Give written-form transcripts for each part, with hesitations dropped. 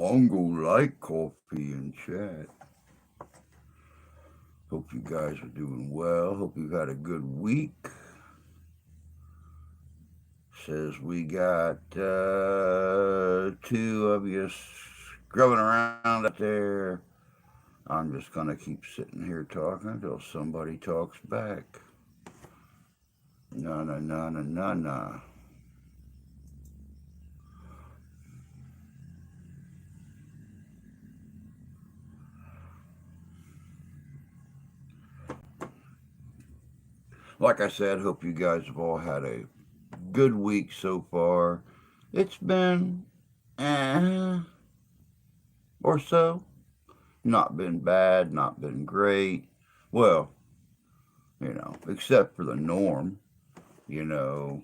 Mongo like coffee and chat. Hope you guys are doing well. Hope you've had a good week. Says we got two of you scrubbing around out there. I'm just going to keep sitting here talking until somebody talks back. Na na na na na na. Like I said, hope you guys have all had a good week so far. It's been or so. Not been bad, not been great. Well, except for the norm. You know,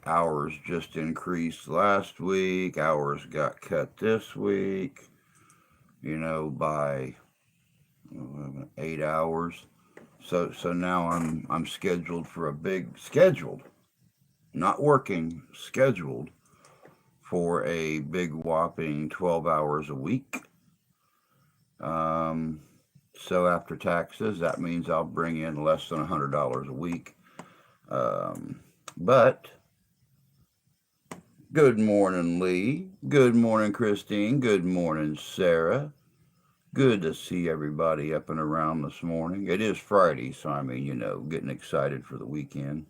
hours just increased last week, hours got cut this week, by 8 hours. So now I'm scheduled for a big scheduled, not working, scheduled for a big whopping 12 hours a week. Um, so after taxes, that means I'll bring in less than $100 a week. But good morning, Lee. Good morning, Christine. Good morning, Sarah. Good to see everybody up and around this morning. It is Friday, so getting excited for the weekend.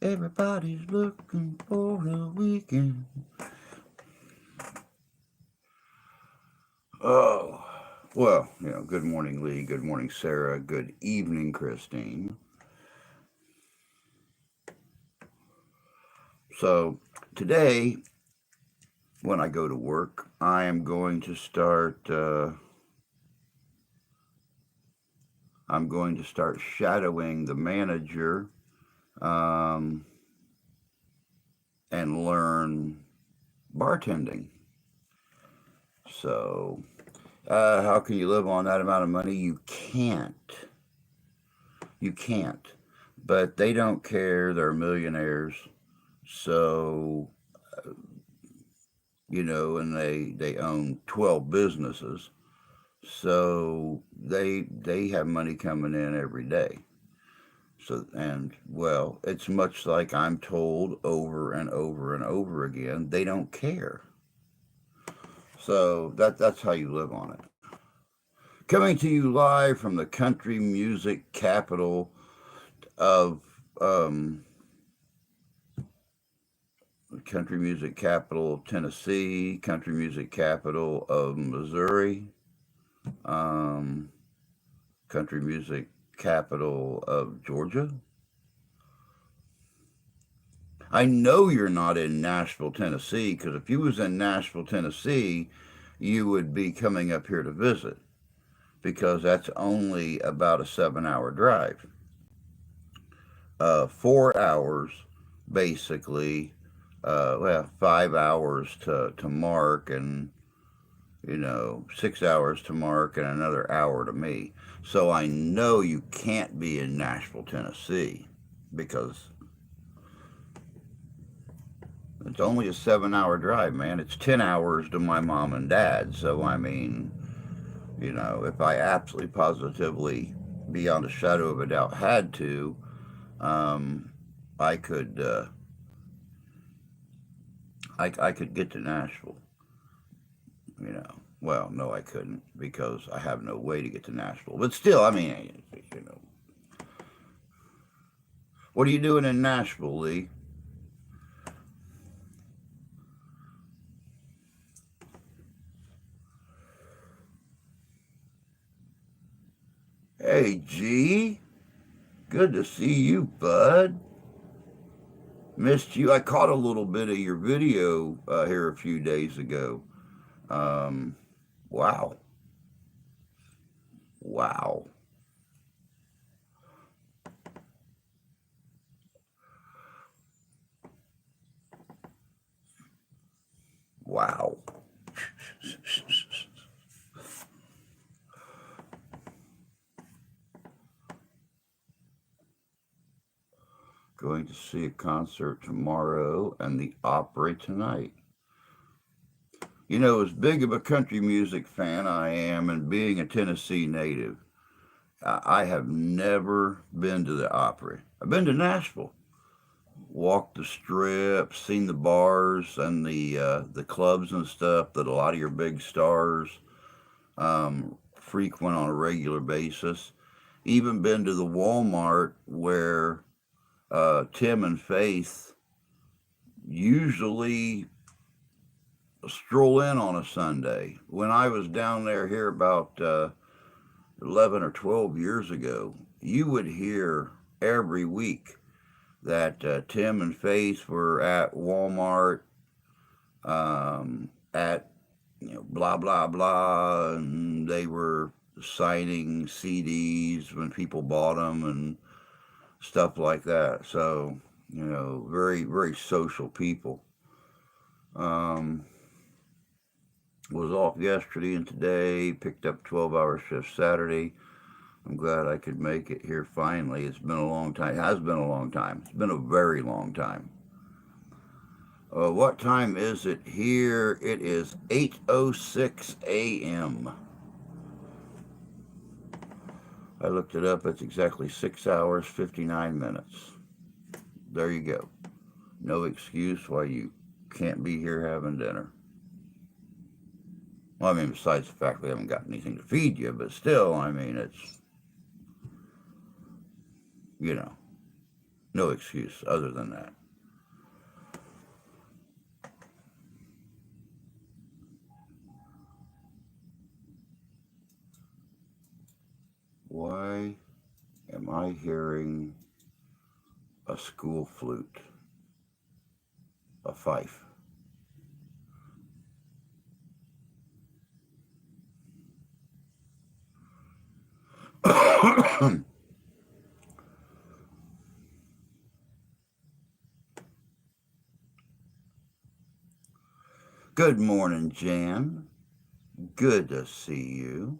Everybody's looking for the weekend. Oh, well, good morning, Lee. Good morning, Sarah. Good evening, Christine. So, today, when I go to work, I am going to start. I'm going to start shadowing the manager, um, and learn bartending. So, how can you live on that amount of money? You can't. You can't. But they don't care. They're millionaires. So, and they own 12 businesses. So they have money coming in every day. So, and well, it's much like I'm told over and over and over again, they don't care. So that's how you live on it. Coming to you live from the country music capital of country music capital of Tennessee, country music capital of Missouri, um, country music capital of Georgia. I know you're not in Nashville, Tennessee, because if you was in Nashville, Tennessee, you would be coming up here to visit, because that's only about a 7 hour drive. 4 hours, basically, 5 hours to Mark, and 6 hours to Mark, and another hour to me. So I know you can't be in Nashville, Tennessee, because it's only a 7 hour drive, man. It's 10 hours to my mom and dad. So, if I absolutely positively, beyond a shadow of a doubt, had to, um, I could, I could get to Nashville. Well, no, I couldn't, because I have no way to get to Nashville. But still, what are you doing in Nashville, Lee? Hey, G. Good to see you, bud. Missed you. I caught a little bit of your video here a few days ago. Um, wow. Wow. Wow. Going to see a concert tomorrow and the Opry tonight. As big of a country music fan I am, and being a Tennessee native, I have never been to the Opry. I've been to Nashville, walked the strip, seen the bars and the clubs and stuff that a lot of your big stars frequent on a regular basis. Even been to the Walmart where Tim and Faith usually stroll in on a Sunday. When I was down there here about 11 or 12 years ago, you would hear every week that Tim and Faith were at Walmart, at blah blah blah, and they were signing CDs when people bought them and stuff like that. So very very social people. Um, was off yesterday and today. Picked up 12-hour shift Saturday. I'm glad I could make it here finally. It's been a long time. It has been a long time. It's been a very long time. What time is it here? It is 8:06 a.m. I looked it up. It's exactly 6 hours, 59 minutes. There you go. No excuse why you can't be here having dinner. Well, I mean, besides the fact we haven't got anything to feed you, but still, I mean, it's, you know, no excuse other than that. Why am I hearing a school flute? A fife. Good morning, Jan. Good to see you.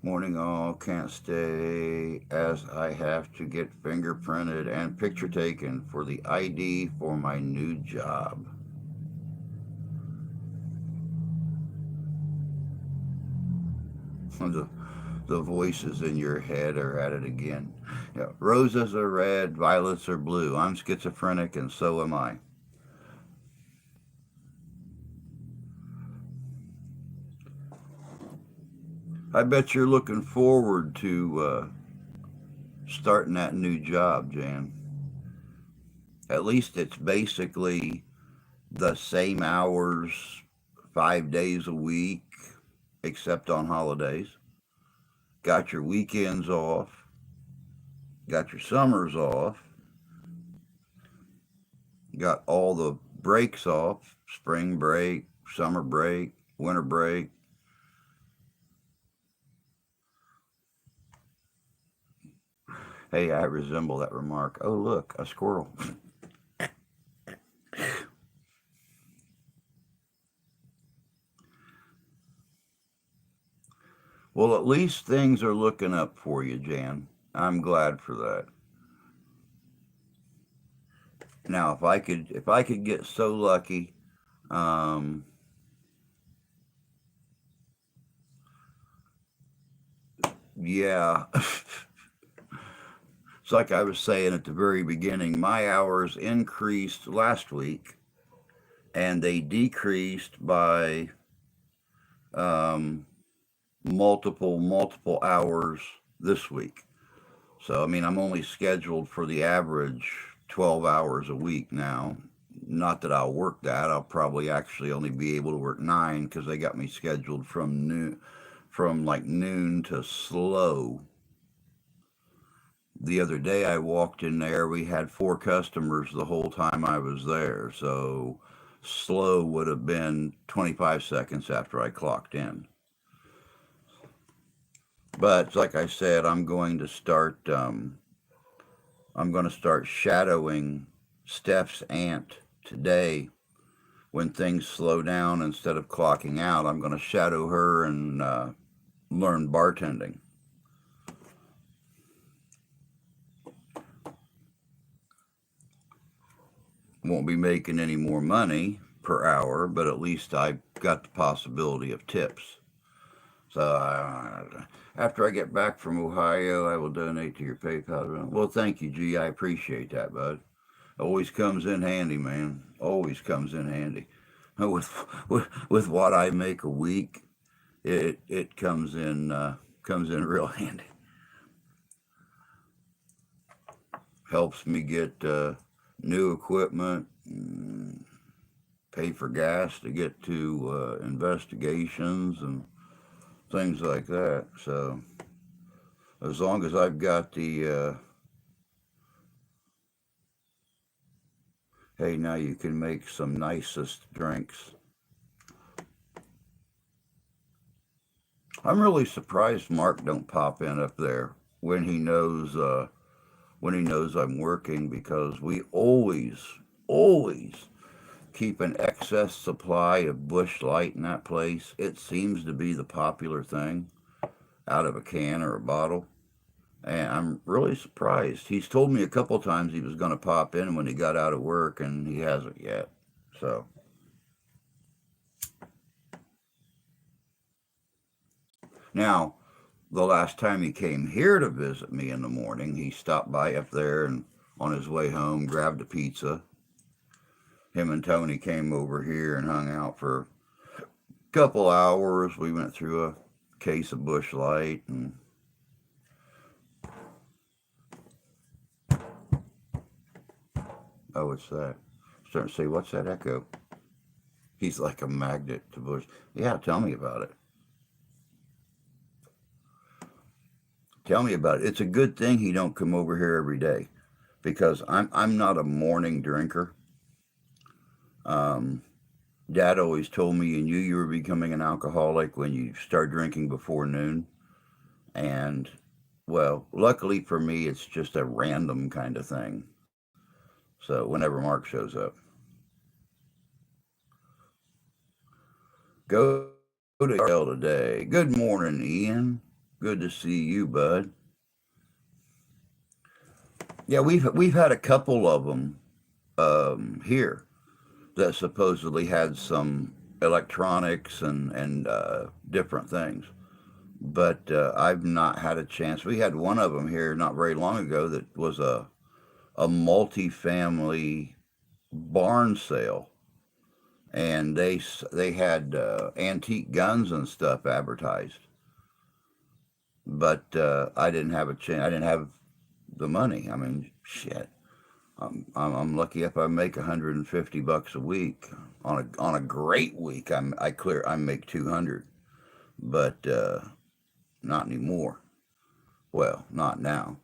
Morning all, can't stay as I have to get fingerprinted and picture taken for the ID for my new job. the, the voices in your head are at it again. Roses are red, violets are blue. I'm schizophrenic and so am I. I bet you're looking forward to starting that new job, Jan. At least it's basically the same hours 5 days a week, except on holidays. Got your weekends off, got your summers off, got all the breaks off, spring break, summer break, winter break. Hey, I resemble that remark. Oh, look, a squirrel. Well, at least things are looking up for you, Jan. I'm glad for that. Now, if I could get so lucky, um, yeah. It's like I was saying at the very beginning, my hours increased last week and they decreased by um, multiple hours this week. So, I mean, I'm only scheduled for the average 12 hours a week now. Not that I'll work that. I'll probably actually only be able to work nine because they got me scheduled from like noon to slow. The other day I walked in there, we had four customers the whole time I was there. So slow would have been 25 seconds after I clocked in. But like I said, I'm going to start shadowing Steph's aunt today when things slow down. Instead of clocking out, I'm going to shadow her and learn bartending. Won't be making any more money per hour, but at least I got the possibility of tips. So after I get back from Ohio, I will donate to your PayPal. Well, thank you, G. I appreciate that, bud. Always comes in handy, man. Always comes in handy. With with what I make a week, it comes in real handy. Helps me get new equipment, pay for gas to get to investigations and things like that. So as long as I've got the hey, now you can make some nicest drinks. I'm really surprised Mark don't pop in up there when he knows I'm working, because we always keep an excess supply of Bush Light in that place. It seems to be the popular thing out of a can or a bottle. And I'm really surprised. He's told me a couple times he was going to pop in when he got out of work, and he hasn't yet. So now, the last time he came here to visit me in the morning, he stopped by up there and on his way home grabbed a pizza. Him and Tony came over here and hung out for a couple hours. We went through a case of Bush Light, and oh, what's that? Starting to say, what's that echo? He's like a magnet to Bush. Yeah, tell me about it. Tell me about it. It's a good thing he don't come over here every day, because I'm not a morning drinker. Um, Dad always told me you knew you were becoming an alcoholic when you start drinking before noon. And well, luckily for me, it's just a random kind of thing. So whenever Mark shows up, go to Yale today. Good morning, Ian. Good to see you, bud. Yeah, we've had a couple of them here that supposedly had some electronics and different things. But I've not had a chance. We had one of them here not very long ago that was a multi-family barn sale, and they had antique guns and stuff advertised. But I didn't have a chance. I didn't have the money. I mean, shit. I'm lucky if I make $150 a week. On a great week, I make 200, but not anymore. Well, not now.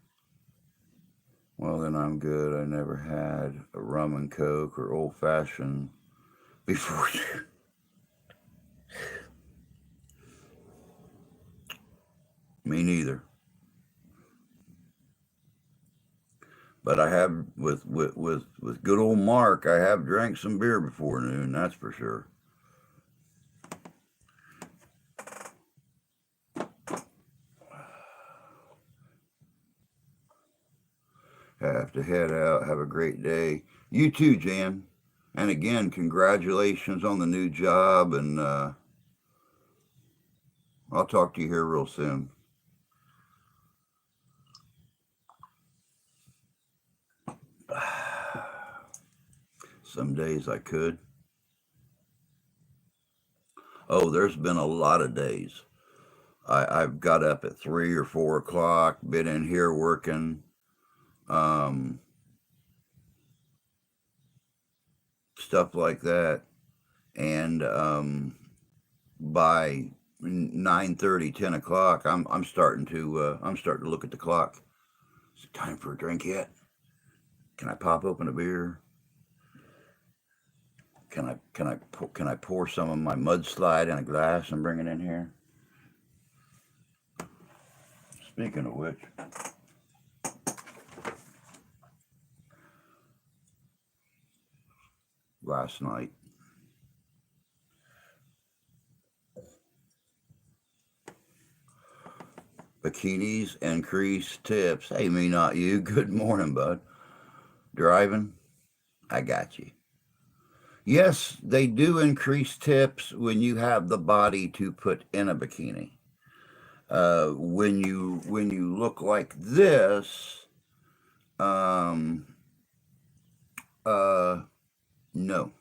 Well, then I'm good. I never had a rum and coke or old fashioned before. Me neither. But I have with good old Mark. I have drank some beer before noon. That's for sure. Have to head out. Have a great day. You too, Jan. And again, congratulations on the new job. And I'll talk to you here real soon. Some days I could. Oh, there's been a lot of days. I've got up at 3 or 4 o'clock, been in here working, um, stuff like that. And by 9:30, 10 o'clock, I'm starting to look at the clock. Is it time for a drink yet? Can I pop open a beer? Can I pour some of my mudslide in a glass and bring it in here? Speaking of which, last night, bikinis increase tips. Hey, me, not you. Good morning, bud. Driving? I got you. Yes, they do increase tips when you have the body to put in a bikini. When you look like this, um, uh, no,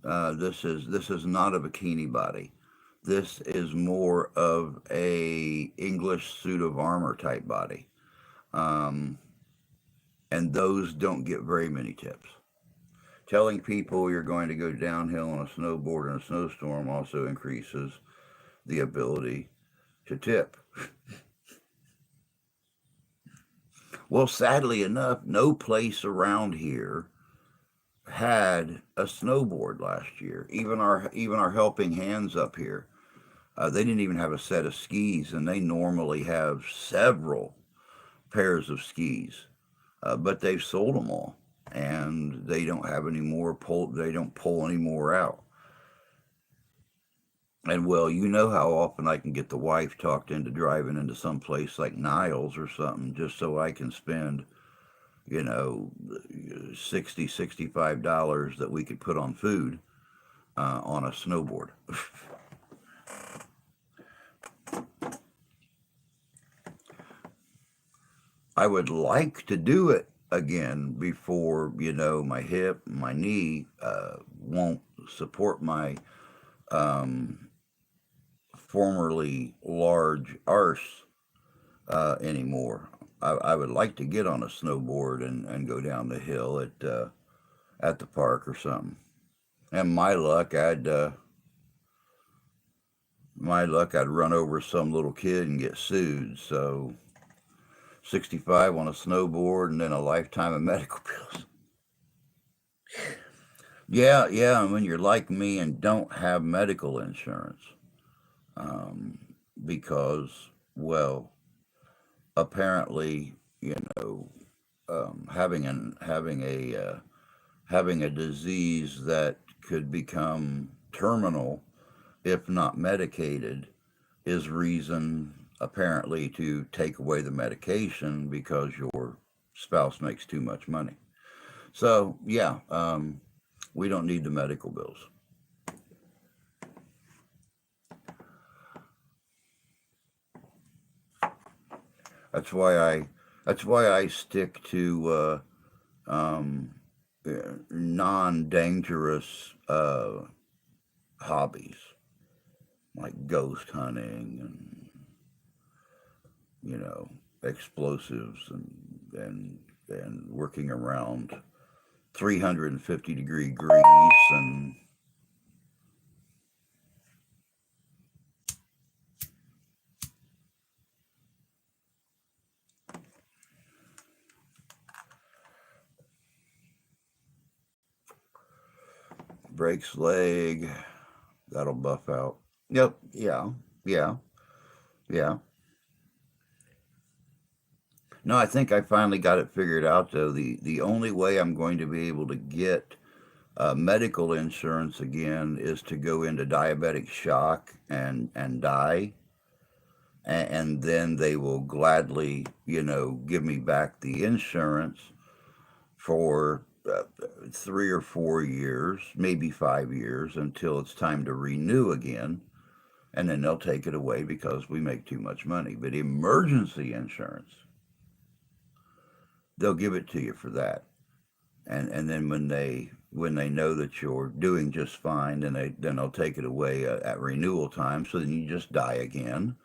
this is not a bikini body. This is more of a English suit of armor type body, um, and those don't get very many tips. Telling people you're going to go downhill on a snowboard in a snowstorm also increases the ability to tip. Well, sadly enough, no place around here had a snowboard last year. Even our helping hands up here, they didn't even have a set of skis, and they normally have several pairs of skis. But they've sold them all, and they don't have any more pull. They don't pull any more out. And well, you know how often I can get the wife talked into driving into some place like Niles or something just so I can spend, you know, 65 dollars that we could put on food on a snowboard. I would like to do it again before, my hip, my knee won't support my um, formerly large arse anymore. I would like to get on a snowboard and go down the hill at the park or something. And my luck, I'd run over some little kid and get sued. So 65 on a snowboard and then a lifetime of medical bills. Yeah, yeah. And when you're like me and don't have medical insurance, um, because, well, apparently, having a disease that could become terminal if not medicated is reason apparently to take away the medication because your spouse makes too much money. So yeah, we don't need the medical bills. That's why I that's why I stick to non-dangerous hobbies like ghost hunting and you know explosives and working around 350-degree grease and breaks leg. That'll buff out. Yep. Yeah. Yeah. Yeah. No, I think I finally got it figured out though. The only way I'm going to be able to get medical insurance again is to go into diabetic shock and die, and then they will gladly, give me back the insurance for 3 or 4 years, maybe 5 years, until it's time to renew again, and then they'll take it away because we make too much money. But emergency insurance, they'll give it to you for that, and then when they know that you're doing just fine, then they'll take it away at renewal time. So then you just die again,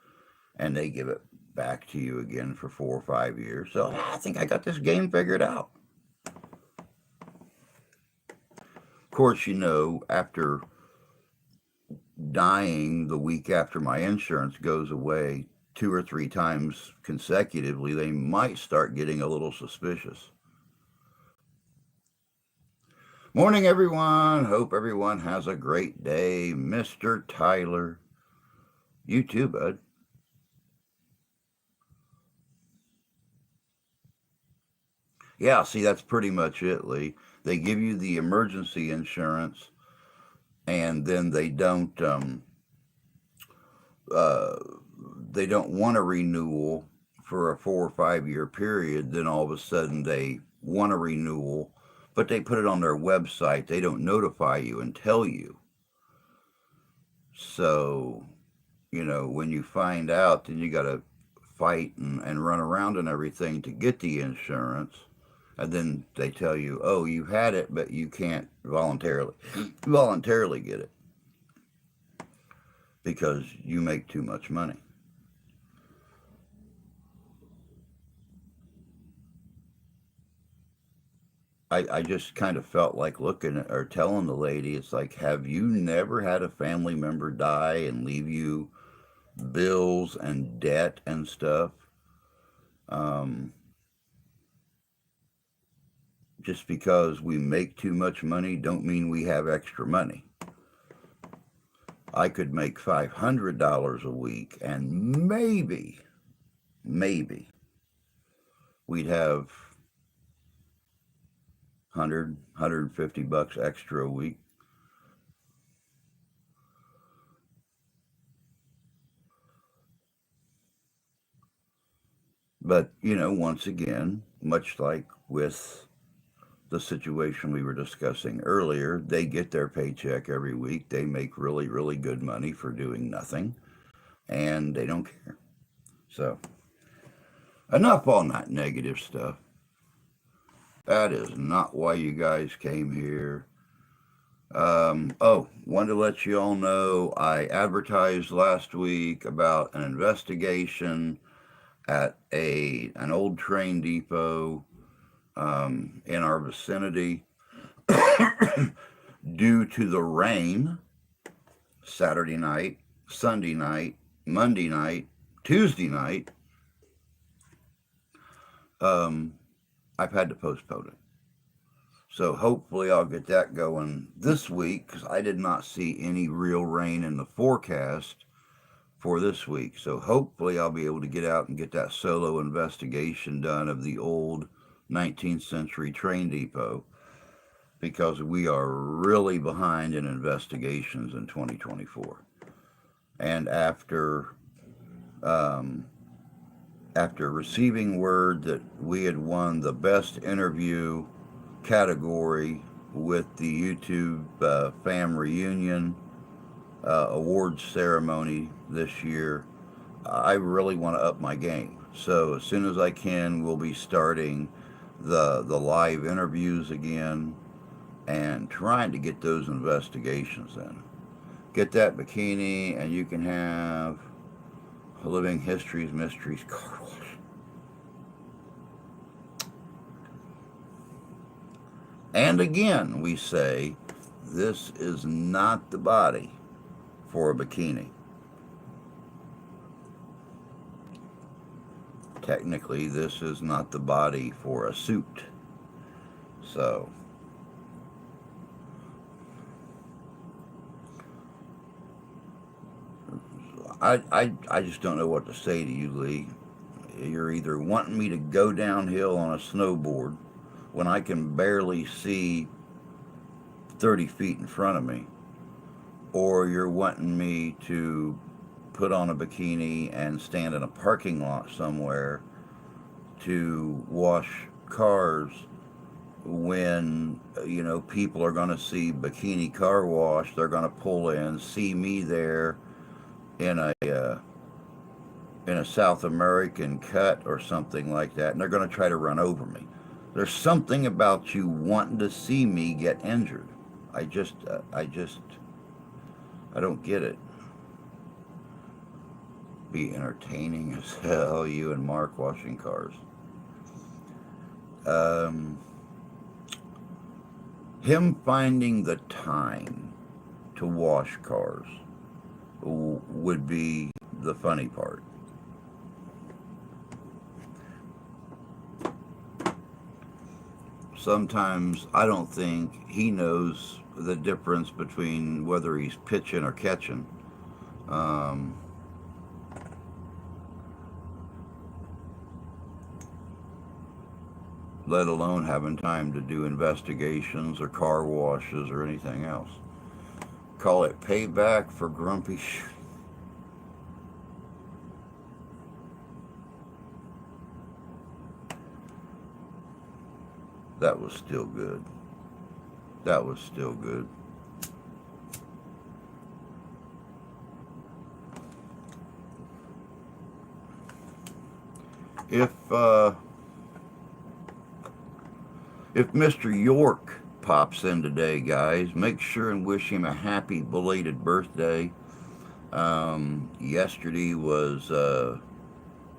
and they give it back to you again for 4 or 5 years. So I think I got this game figured out. Of course, after dying the week after my insurance goes away 2 or 3 times consecutively, they might start getting a little suspicious. Morning, everyone. Hope everyone has a great day. Mr. Tyler, you too, bud. Yeah, see, that's pretty much it, Lee. They give you the emergency insurance, and then uh, they don't want a renewal for a 4 or 5 year period. Then all of a sudden they want a renewal but they put it on their website. They don't notify you and tell you. So, when you find out, then you got to fight and run around and everything to get the insurance. And then they tell you, oh, you had it, but you can't voluntarily get it because you make too much money. I just kind of felt like looking at or telling the lady, it's like, have you never had a family member die and leave you bills and debt and stuff? Um, just because we make too much money don't mean we have extra money. I could make $500 a week and maybe we'd have 100, $150 extra a week. But, once again, much like with the situation we were discussing earlier, they get their paycheck every week. They make really, really good money for doing nothing, and they don't care. So, enough on that negative stuff. That is not why you guys came here. Wanted to let you all know I advertised last week about an investigation at an old train depot in our vicinity due to the rain Saturday night, Sunday night, Monday night, Tuesday night. I've had to postpone it. So hopefully I'll get that going this week because I did not see any real rain in the forecast for this week. So hopefully I'll be able to get out and get that solo investigation done of the old 19th century train depot because we are really behind in investigations in 2024. And after receiving word that we had won the best interview category with the YouTube Fam Reunion awards ceremony this year, I really want to up my game. So as soon as I can, we'll be starting the live interviews again and trying to get those investigations in. Get that bikini, and you can have Living Histories Mysteries Car Wash. And again, we say this is not the body for a bikini. Technically, this is not the body for a suit. So, I just don't know what to say to you, Lee. You're either wanting me to go downhill on a snowboard when I can barely see 30 feet in front of me, or you're wanting me to put on a bikini and stand in a parking lot somewhere to wash cars when people are going to see bikini car wash. They're going to pull in, see me there in a South American cut or something like that, and they're going to try to run over me. There's something about you wanting to see me get injured. I don't get it. Be entertaining as hell, you and Mark washing cars. Him finding the time to wash cars would be the funny part. Sometimes I don't think he knows the difference between whether he's pitching or catching. Um, let alone having time to do investigations or car washes or anything else. Call it payback for grumpy That was still good. That was still good. If uh, if Mr. York pops in today, guys, make sure and wish him a happy belated birthday. Yesterday was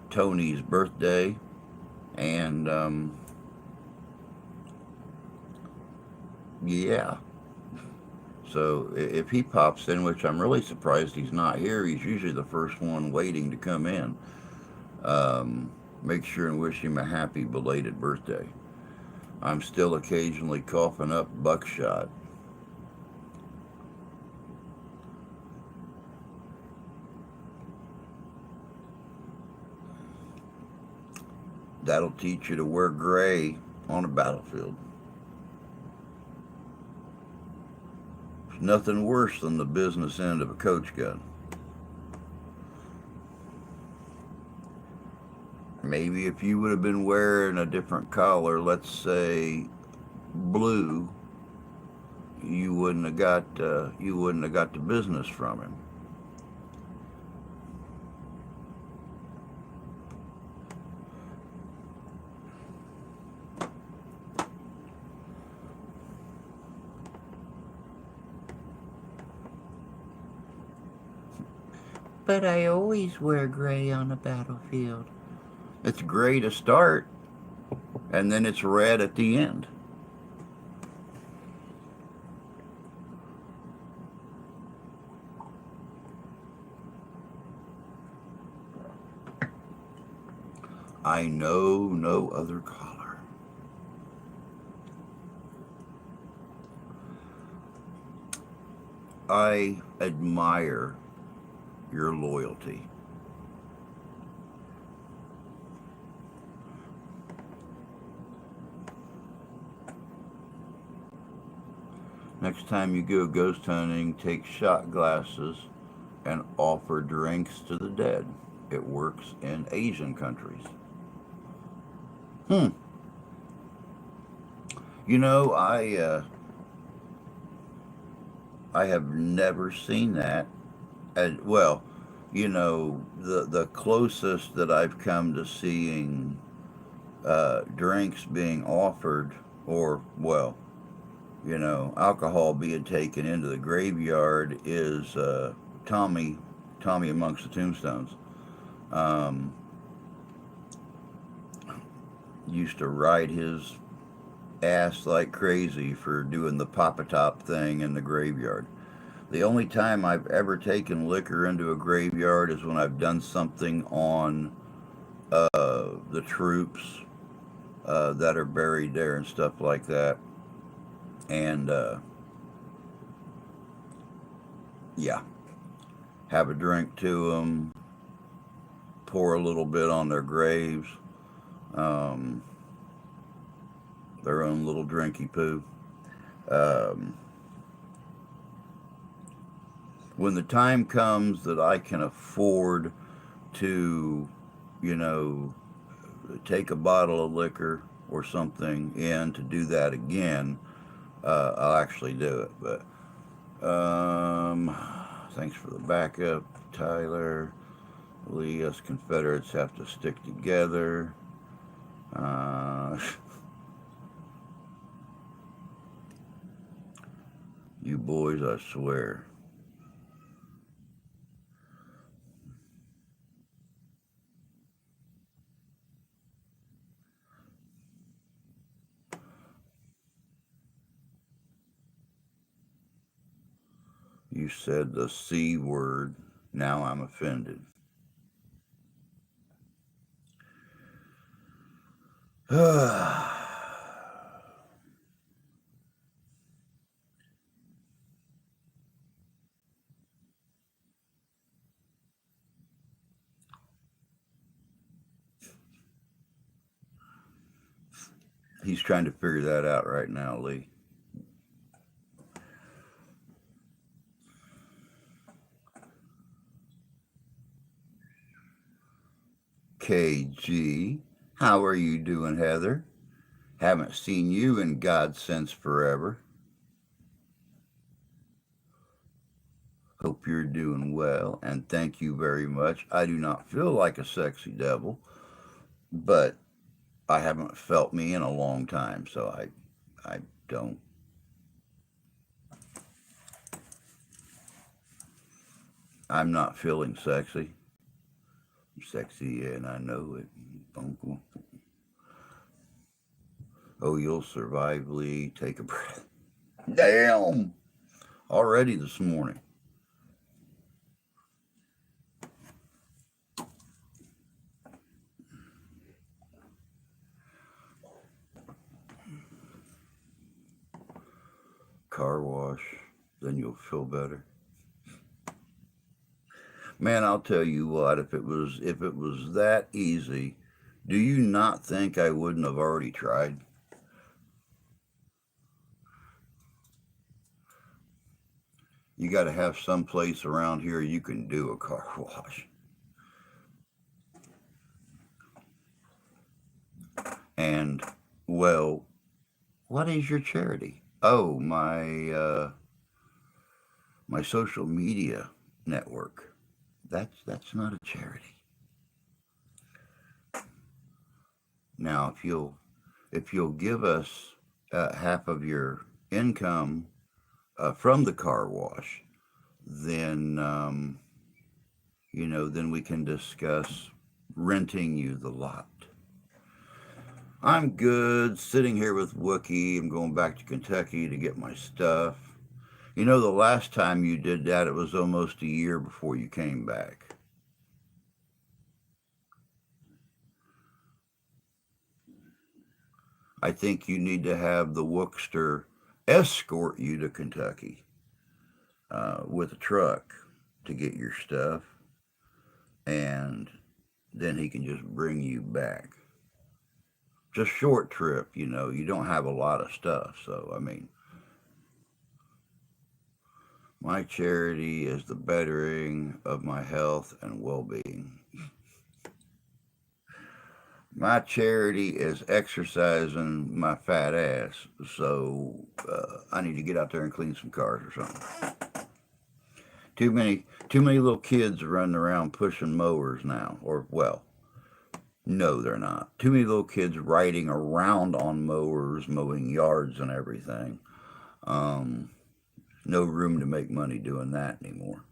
Tony's birthday, and yeah. So if he pops in, which I'm really surprised he's not here, he's usually the first one waiting to come in. Um, Make sure and wish him a happy belated birthday. I'm still occasionally coughing up buckshot. That'll teach you to wear gray on a battlefield. There's nothing worse than the business end of a coach gun. Maybe if you would have been wearing a different color, let's say blue, you wouldn't have got the business from him. But I always wear gray on a battlefield. It's gray to start, and then it's red at the end. I know no other color. I admire your loyalty. Next time you go ghost hunting, take shot glasses and offer drinks to the dead. It works in Asian countries. Hmm. You know, I have never seen that. And well, the closest that I've come to seeing drinks being offered, or alcohol being taken into the graveyard is Tommy amongst the tombstones. Um, Used to ride his ass like crazy for doing the Papa Top thing in the graveyard. The only time I've ever taken liquor into a graveyard is when I've done something on the troops that are buried there and stuff like that. And yeah, have a drink to them, pour a little bit on their graves, um, their own little drinky poo. Um, when the time comes that I can afford to, you know, take a bottle of liquor or something in to do that again, I'll actually do it. But thanks for the backup, Tyler. Lee, us Confederates have to stick together. You boys, I swear. You said the C word. Now I'm offended. He's trying to figure that out right now, Lee. KG, how are you doing, Heather? Haven't seen you in God since forever. doing well, and thank you very much. I do not feel like a sexy devil, but I haven't felt me in a long time, so I don't. I'm not feeling sexy. Sexy, and I know it. Oh, you'll survive, Lee. Take a breath. Damn! Already this morning. Car wash, then you'll feel better. Man, I'll tell you what, if it was that easy, do you not think I wouldn't have already tried? You got to have some place around here you can do a car wash. And well, what is your charity? Oh, my social media network. That's not a charity. Now, if you'll give us half of your income from the car wash, then then we can discuss renting you the lot. I'm good sitting here with Wookie. I'm going back to Kentucky to get my stuff. The last time you did that, it was almost a year before you came back. I think you need to have the Wookster escort you to Kentucky with a truck to get your stuff, and then he can just bring you back. Just short trip, you don't have a lot of stuff. So, I mean, my charity is the bettering of my health and well being. My charity is exercising my fat ass. So, I need to get out there and clean some cars or something. Too many little kids running around pushing mowers now. Or, well, no, they're not. Too many little kids riding around on mowers, mowing yards and everything. Um, no room to make money doing that anymore.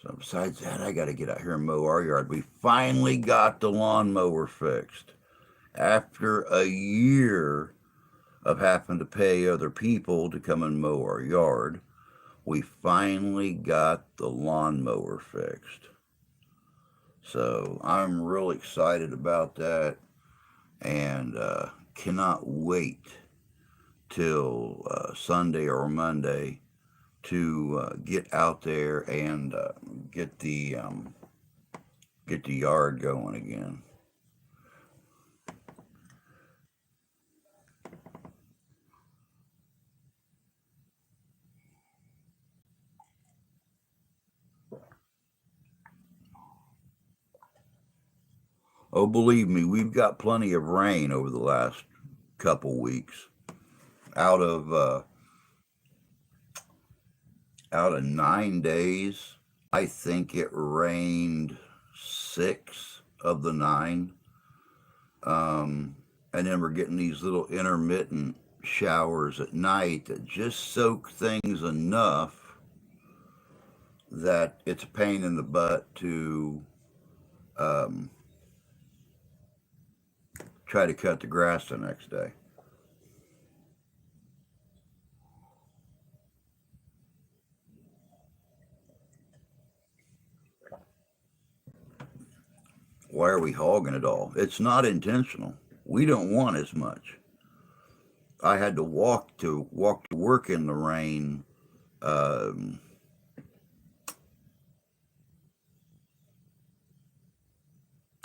So besides that, I got to get out here and mow our yard. We finally got the lawnmower fixed. After a year of having to pay other people to come and mow our yard, we finally got the lawnmower fixed. So I'm real excited about that, and cannot wait till Sunday or Monday to get out there and get the yard going again. Oh, believe me, we've got plenty of rain over the last couple weeks. Out of uh, out of 9 days, I think it rained 6 of the 9. And then we're getting these little intermittent showers at night that just soak things enough that it's a pain in the butt to um, try to cut the grass the next day. Why are we hogging it all? It's not intentional. We don't want as much. I had to walk to work in the rain um,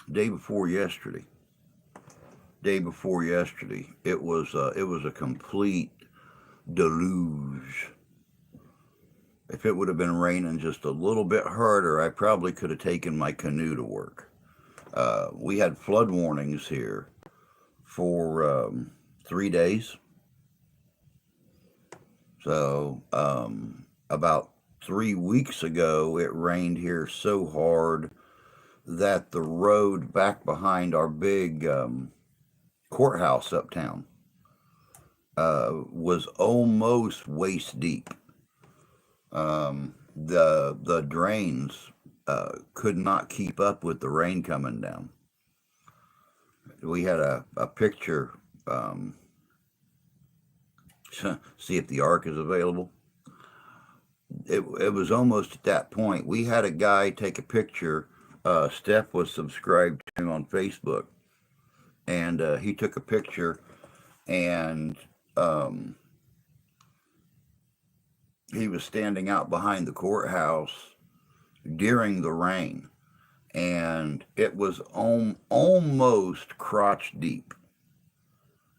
day before yesterday. Day before yesterday, it was a complete deluge. If it would have been raining just a little bit harder, I probably could have taken my canoe to work. We had flood warnings here for 3 days. So about 3 weeks ago, it rained here so hard that the road back behind our big courthouse uptown was almost waist deep. The drains could not keep up with the rain coming down. We had a picture. Um, See if the arc is available. It was almost at that point. We had a guy take a picture. Steph was subscribed to him on Facebook, and he took a picture, and um, he was standing out behind the courthouse during the rain, and it was almost crotch deep.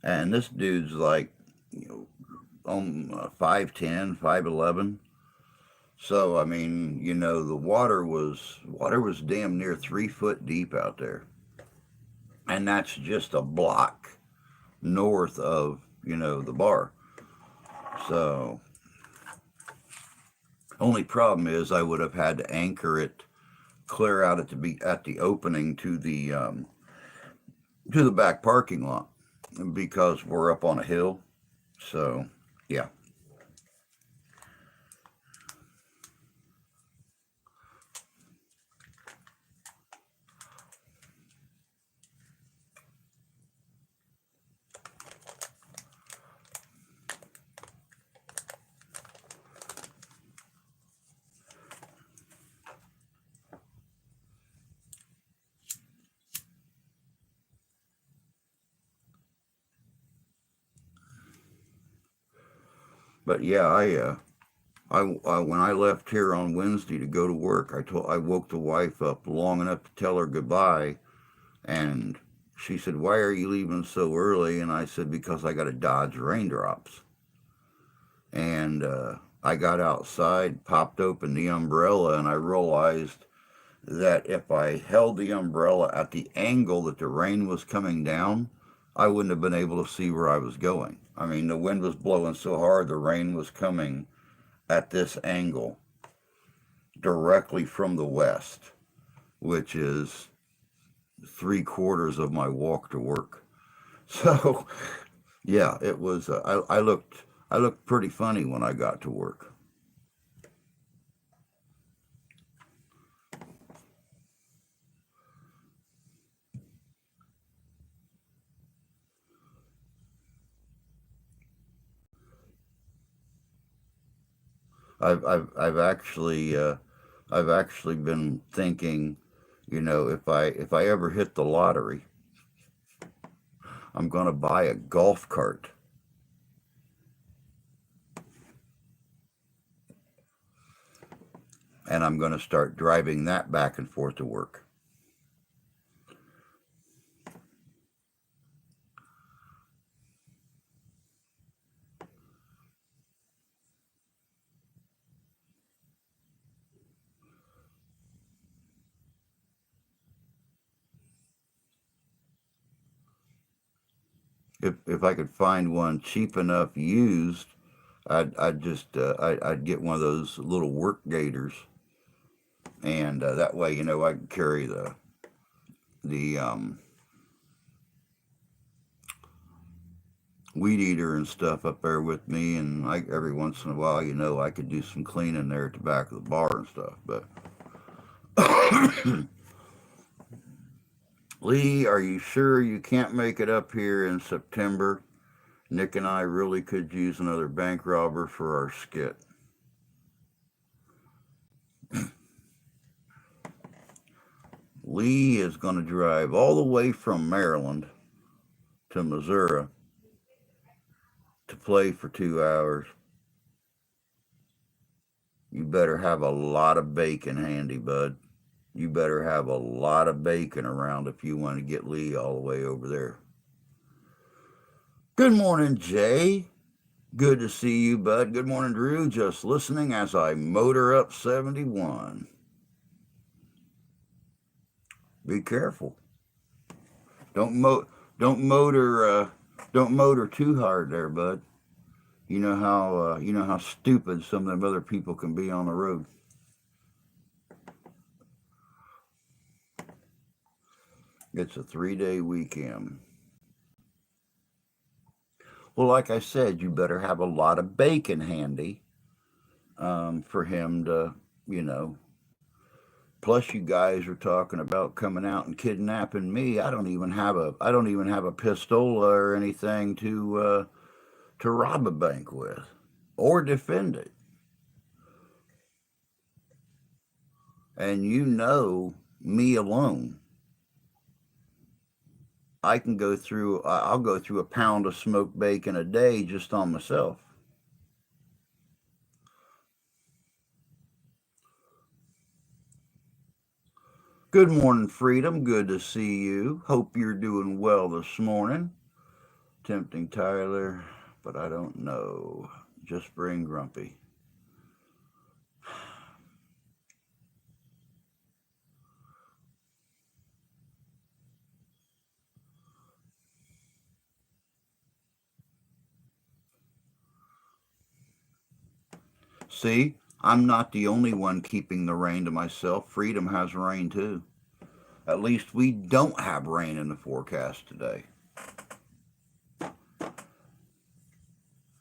And this dude's like, you know, 5'10", 5'11". So I mean, the water was damn near 3 foot deep out there, and that's just a block north of the bar. So only problem is I would have had to anchor it clear out at the opening to the back parking lot because we're up on a hill. So yeah. But yeah, I when I left here on Wednesday to go to work, I woke the wife up long enough to tell her goodbye, and she said, "Why are you leaving so early?" And I said, "Because I got to dodge raindrops." And I got outside, popped open the umbrella, and I realized that if I held the umbrella at the angle that the rain was coming down, I wouldn't have been able to see where I was going. I mean, the wind was blowing so hard, the rain was coming at this angle directly from the west, which is 3/4 of my walk to work. So, yeah, it was. I looked pretty funny when I got to work. I've actually been thinking, if I ever hit the lottery, I'm gonna buy a golf cart, and I'm gonna start driving that back and forth to work. If I could find one cheap enough used, I'd get one of those little work gators, and that way, I can carry the weed eater and stuff up there with me, and every once in a while, I could do some cleaning there at the back of the bar and stuff. But Lee, are you sure you can't make it up here in September? Nick and I really could use another bank robber for our skit. Lee is going to drive all the way from Maryland to Missouri to play for 2 hours. You better have a lot of bacon handy, bud. You better have a lot of bacon around if you want to get Lee all the way over there. Good morning, Jay. Good to see you, bud. Good morning, Drew. Just listening as I motor up 71. Be careful. Don't mo don't motor don't motor too hard there, bud. you know how stupid some of them other people can be on the road. It's a 3 day weekend. Well, like I said, you better have a lot of bacon handy for him to, you know. Plus, you guys are talking about coming out and kidnapping me. I don't even have a pistola or anything to rob a bank with, or defend it. And you know me alone. I'll go through a pound of smoked bacon a day just on myself. Good morning, Freedom. Good to see you. Hope you're doing well this morning. Tempting Tyler, but I don't know. Just bring Grumpy. See, I'm not the only one keeping the rain to myself. Freedom has rain too. At least we don't have rain in the forecast today,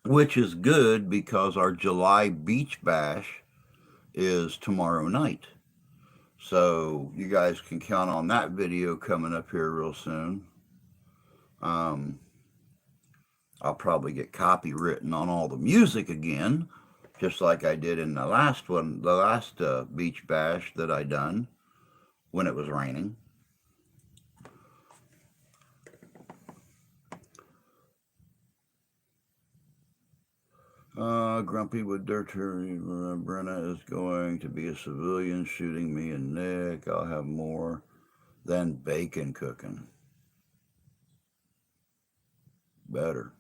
which is good because our July beach bash is tomorrow night. So you guys can count on that video coming up here real soon. Um, I'll probably get copywritten on all the music again, just like I did in the last one, the last beach bash that I done when it was raining. Grumpy with Dirt Brenna is going to be a civilian shooting me and Nick. I'll have more than bacon cooking. Better.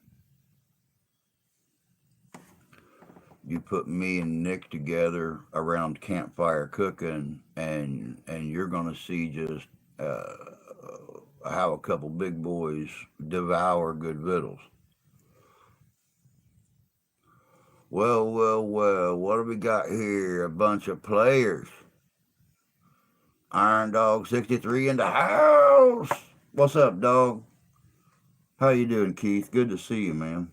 You put me and Nick together around campfire cooking, and you're gonna see just uh, how a couple big boys devour good victuals. Well, well, well. What have we got here? A bunch of players. Iron Dog 63 in the house. What's up, dog? How you doing, Keith? Good to see you, man.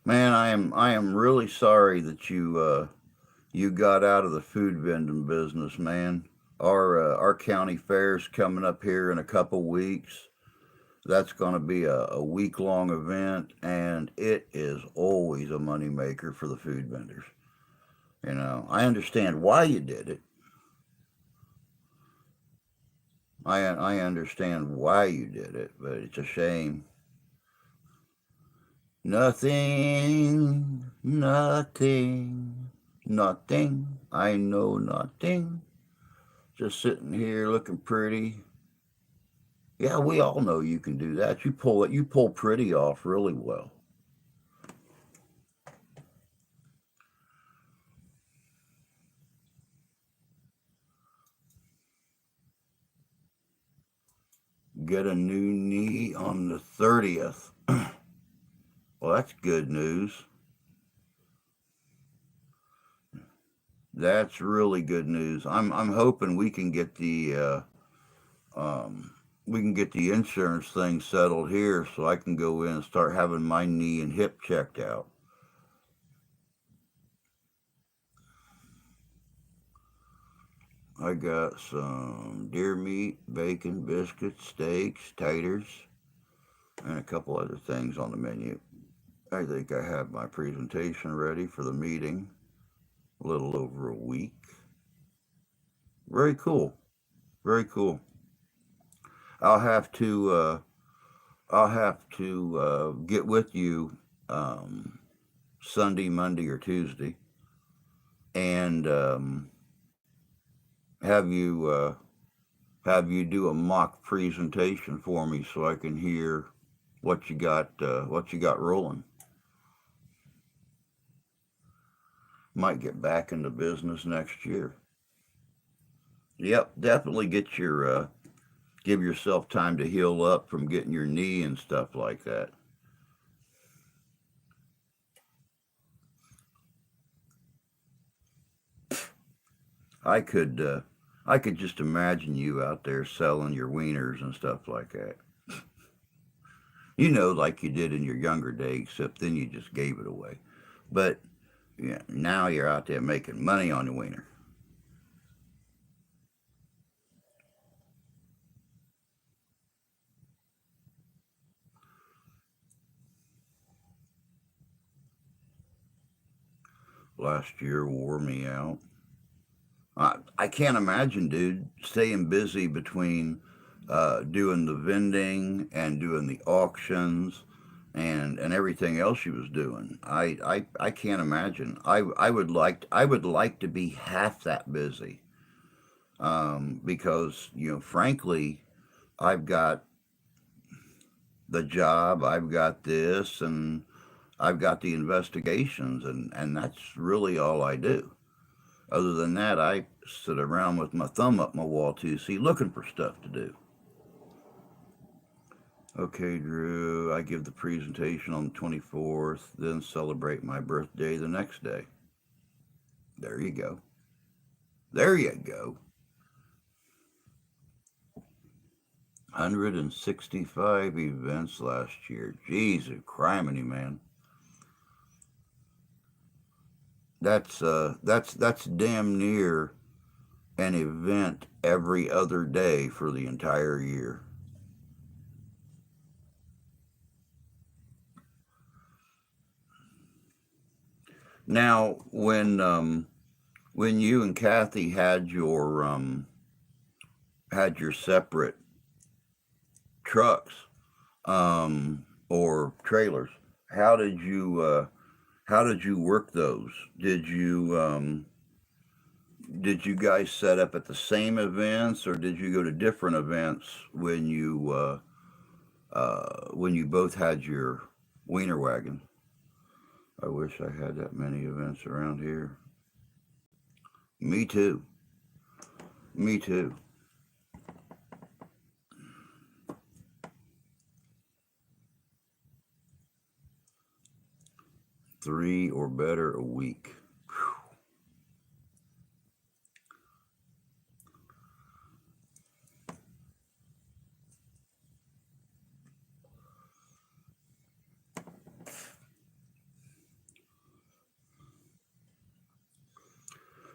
Man, I am really sorry that you got out of the food vending business, man. Our county fair's coming up here in a couple weeks. That's going to be a week long event, and it is always a moneymaker for the food vendors. You know, I understand why you did it. I understand why you did it, but it's a shame. Nothing, nothing, nothing. I know nothing. Just sitting here looking pretty. Yeah, we all know you can do that. You pull it. You pull pretty off really well. Get a new knee on the 30th. Well, that's good news. That's really good news. I'm hoping um, we can get the insurance thing settled here so I can go in and start having my knee and hip checked out. I got some deer meat, bacon, biscuits, steaks, taters, and a couple other things on the menu. I think I have my presentation ready for the meeting. A little over a week. Very cool. Very cool. I'll have to get with you Sunday, Monday, or Tuesday, and have you have you do a mock presentation for me so I can hear what you got rolling. Might get back into business next year. Yep, definitely get your give yourself time to heal up from getting your knee and stuff like that. I could uh, I could just imagine you out there selling your wieners and stuff like that. You know, like you did in your younger days, except then you just gave it away. But yeah, now you're out there making money on the wiener. Last year wore me out. I can't imagine, dude, staying busy between doing the vending and doing the auctions and everything else she was doing. I can't imagine. I would like to be half that busy because frankly, I've got the job, I've got this, and I've got the investigations, and that's really all I do. Other than that, I sit around with my thumb up my wall too, see, looking for stuff to do. Okay, Drew, I give the presentation on the 24th, then celebrate my birthday the next day. There you go. There you go. 165 events last year. Jesus, criminy, man. That's damn near an event every other day for the entire year. Now, when you and Kathy had your separate trucks or trailers, how did you how did you work those? Did you guys set up at the same events, or did you go to different events when you both had your wiener wagon? I wish I had that many events around here. Me too. Me too. 3 or better a week.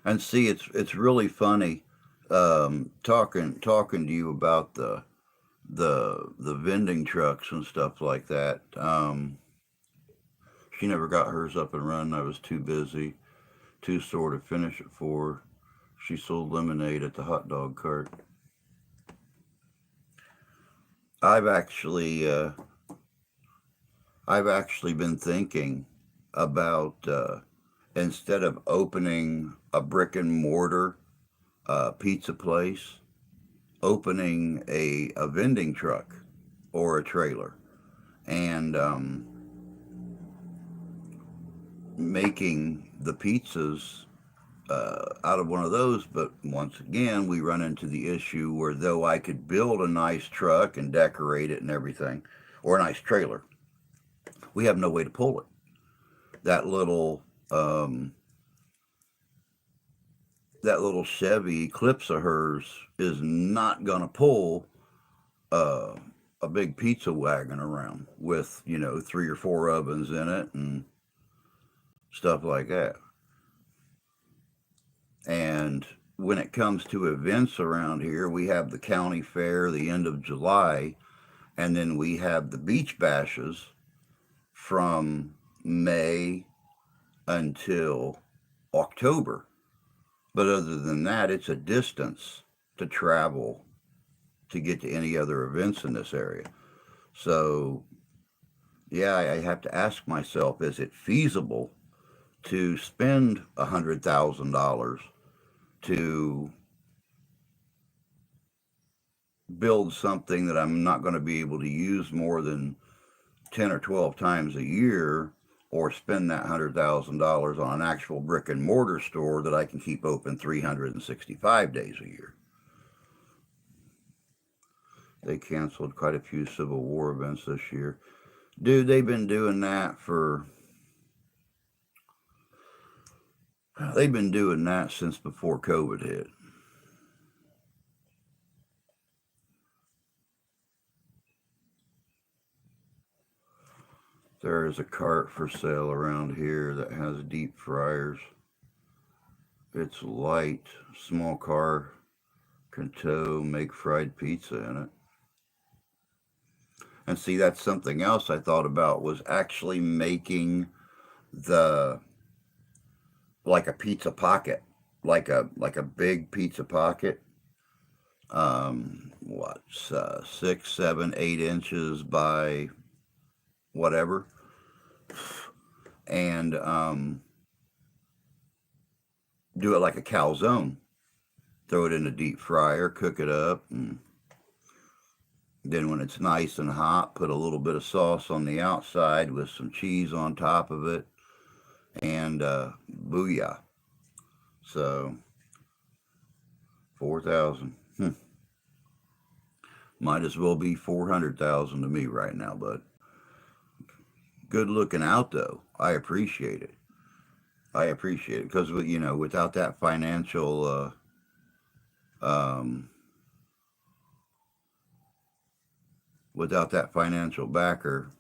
And see, it's really funny talking to you about the vending trucks and stuff like that. She never got hers up and running. I was too busy, too sore to finish it for her. She sold lemonade at the hot dog cart. I've actually I've actually been thinking about instead of opening a brick and mortar pizza place, opening a vending truck or a trailer and making the pizzas out of one of those. But once again, we run into the issue where though I could build a nice truck and decorate it and everything, or a nice trailer, we have no way to pull it. That little um, that little Chevy Eclipse of hers is not gonna pull uh, a big pizza wagon around with 3 or 4 ovens in it and stuff like that. And when it comes to events around here, we have the county fair the end of July, and then we have the beach bashes from May until October. But other than that, it's a distance to travel to get to any other events in this area. So, yeah, I have to ask myself, is it feasible to spend $100,000 to build something that I'm not going to be able to use more than 10 or 12 times a year, or spend that $100,000 on an actual brick and mortar store that I can keep open 365 days a year. They canceled quite a few Civil War events this year. Dude, they've been doing that since before COVID hit. There is a cart for sale around here that has deep fryers. It's light, small car can tow, make fried pizza in it. And see, that's something else I thought about, was actually making the like a pizza pocket, like a big pizza pocket. What's 6, 7, 8 inches by whatever, and do it like a calzone. Throw it in a deep fryer, cook it up, and then when it's nice and hot, put a little bit of sauce on the outside with some cheese on top of it, and booyah. So 4,000. Might as well be 400,000 to me right now, but good looking out though. I appreciate it. I appreciate it because without that um, financial backer,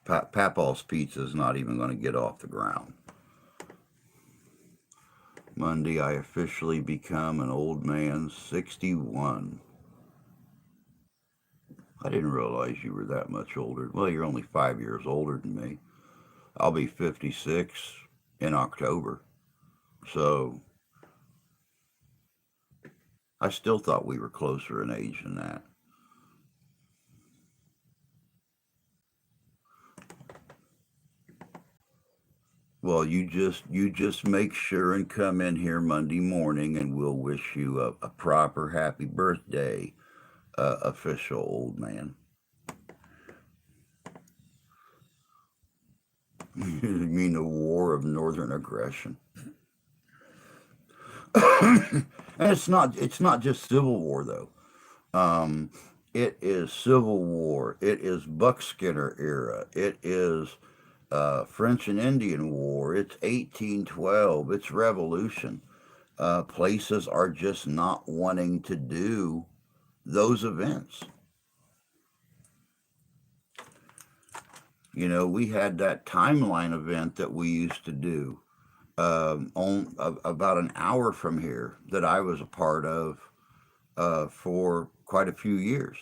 Papal's Pizza is not even going to get off the ground. Monday, I officially become an old man, 61. I didn't realize you were that much older. Well, you're only 5 years older than me. I'll be 56 in October. So I still thought we were closer in age than that. Well, you just make sure and come in here Monday morning, and we'll wish you a proper happy birthday, official old man. You mean the war of northern aggression? And it's not just Civil War though. Um, it is Civil War. It is Buckskinner era. It is French and Indian War. It's 1812. It's Revolution. Places are just not wanting to do those events. We had that timeline event that we used to do about an hour from here that I was a part of for quite a few years,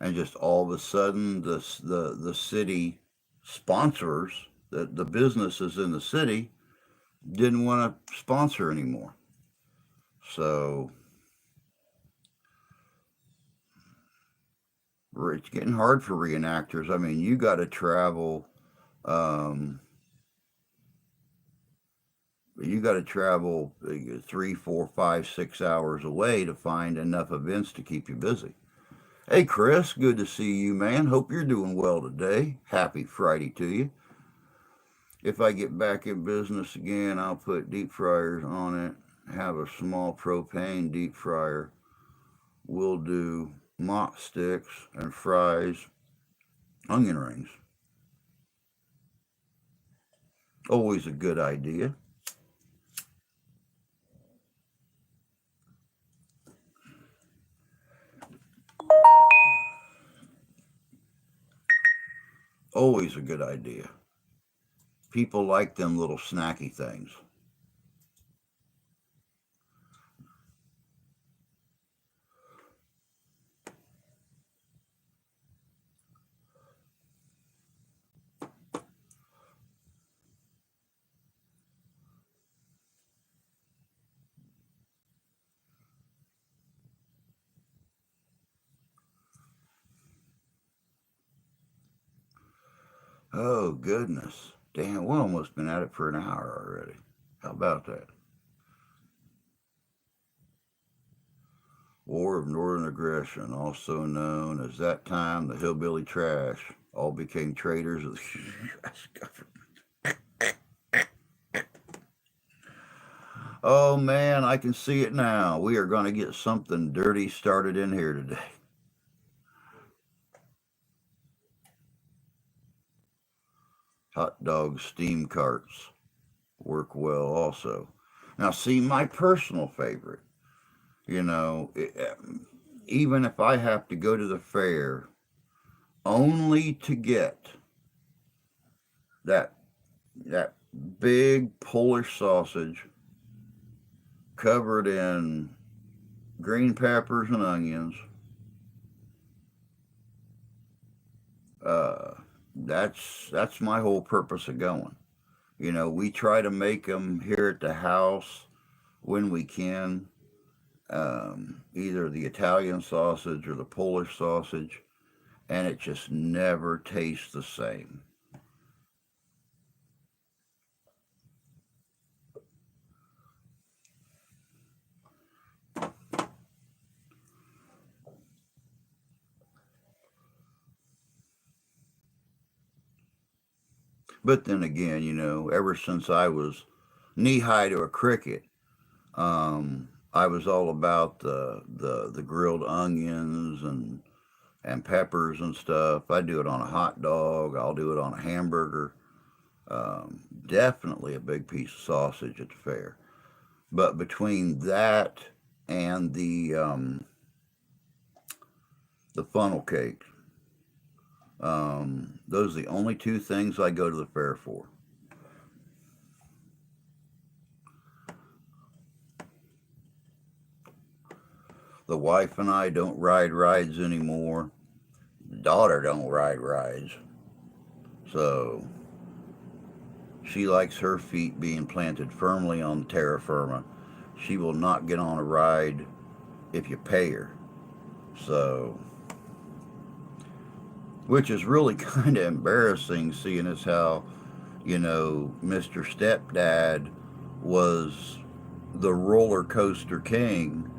and just all of a sudden the city sponsors, the businesses in the city didn't want to sponsor anymore. So it's getting hard for reenactors. I mean, you got to travel. Um, you got to travel 3, 4, 5, 6 hours away to find enough events to keep you busy. Hey, Chris, good to see you, man. Hope you're doing well today. Happy Friday to you. If I get back in business again, I'll put deep fryers on it. Have a small propane deep fryer. We'll do mott sticks and fries, onion rings. Always a good idea. Always a good idea. People like them little snacky things. Oh, goodness. Damn, we almost been at it for an hour already. How about that? War of Northern Aggression, also known as that time the hillbilly trash, all became traitors of the U.S. government. Oh man, I can see it now. We are going to get something dirty started in here today. Hot dog steam carts work well also. Now, see, my personal favorite, you know, even if I have to go to the fair only to get that that big Polish sausage covered in green peppers and onions, uh, that's my whole purpose of going. You know, we try to make them here at the house when we can, either the Italian sausage or the Polish sausage, and it just never tastes the same. But then again, you know, ever since I was knee high to a cricket, I was all about the grilled onions and peppers and stuff. I do it on a hot dog. I'll do it on a hamburger. Definitely a big piece of sausage at the fair. But between that and the funnel cake, those are the only two things I go to the fair for. The wife and I don't ride rides anymore. Daughter don't ride rides. So she likes her feet being planted firmly on terra firma. She will not get on a ride if you pay her. So, which is really kind of embarrassing, seeing as how, you know, Mr. Stepdad was the roller coaster king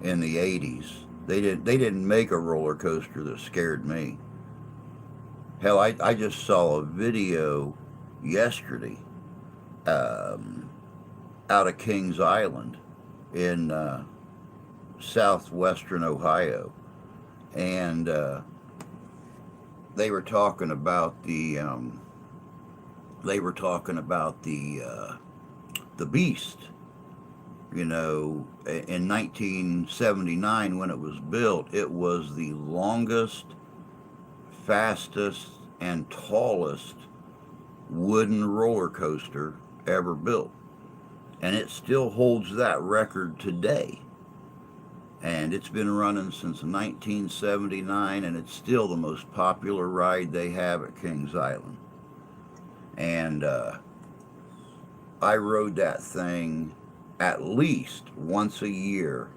in the 80s. They didn't make a roller coaster that scared me. Hell, I just saw a video yesterday, um, out of Kings Island in southwestern Ohio, and they were talking about the Beast. You know, in 1979 when it was built, it was the longest, fastest, and tallest wooden roller coaster ever built, and it still holds that record today. And it's been running since 1979, and it's still the most popular ride they have at Kings Island. And I rode that thing at least once a year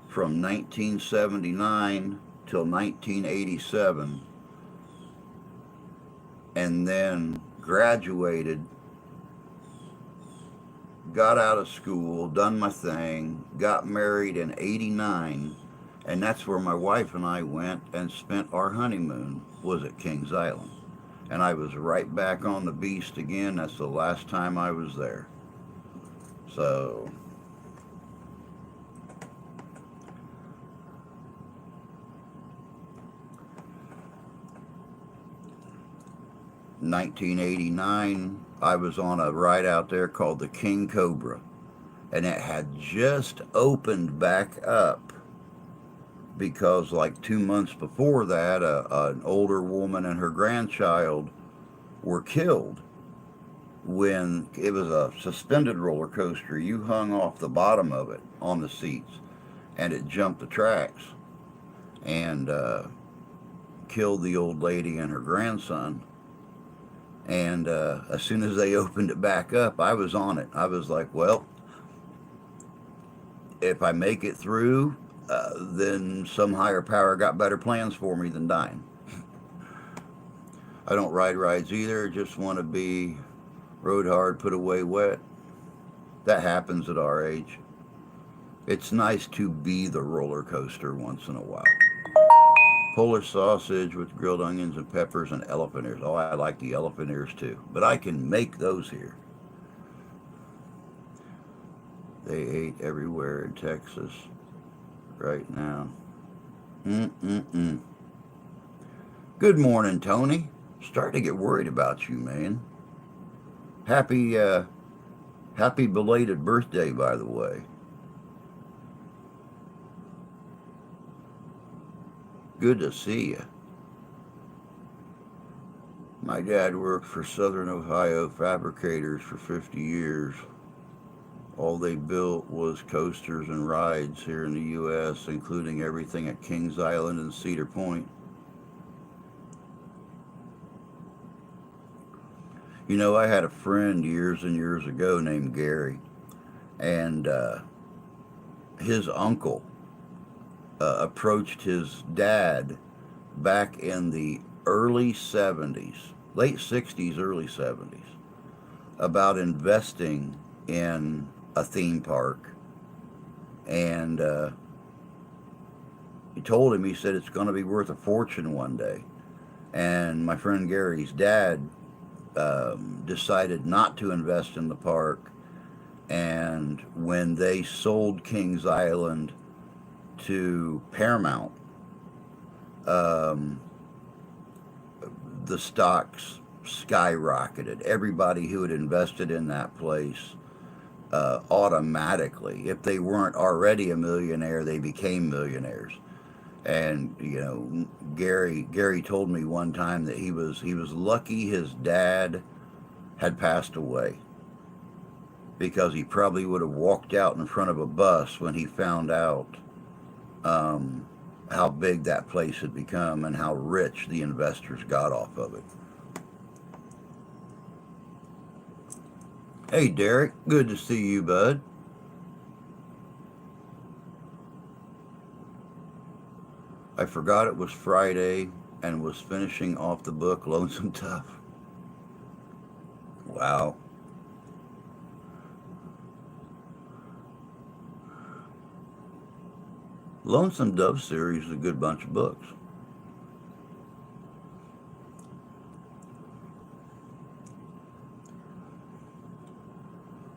from 1979 till 1987, and then graduated, got out of school, done my thing, got married in 89, and that's where my wife and I went and spent our honeymoon, was at Kings Island. And I was right back on the Beast again. That's the last time I was there. So 1989, I was on a ride out there called the King Cobra, and it had just opened back up because, like 2 months before that, an older woman and her grandchild were killed when it was a suspended roller coaster. You hung off the bottom of it on the seats, and it jumped the tracks and killed the old lady and her grandson. And as soon as they opened it back up, I was on it. I was like, well, if I make it through, then some higher power got better plans for me than dying. I don't ride rides either. Just want to be rode hard, put away wet. That happens at our age. It's nice to be the roller coaster once in a while. Polish sausage with grilled onions and peppers and elephant ears. Oh, I like the elephant ears too, but I can make those here. They ate everywhere in Texas right now. Mm-mm-mm. Good morning, Tony. Starting to get worried about you, man. Happy, happy belated birthday, by the way. Good to see you. My dad worked for Southern Ohio Fabricators for 50 years. All they built was coasters and rides here in the U.S., including everything at Kings Island and Cedar Point. You know, I had a friend years and years ago named Gary, and his uncle approached his dad back in the early 70s, late 60s, early 70s, about investing in a theme park. And he told him, he said, it's going to be worth a fortune one day. And my friend Gary's dad decided not to invest in the park. And when they sold Kings Island to Paramount, um, the stocks skyrocketed. Everybody who had invested in that place automatically, if they weren't already a millionaire, they became millionaires. And you know, Gary told me one time that he was lucky his dad had passed away, because he probably would have walked out in front of a bus when he found out um, how big that place had become and how rich the investors got off of it. Hey, Derek, good to see you, bud. I forgot it was Friday and was finishing off the book Lonesome Tough. Wow. Lonesome Dove series is a good bunch of books.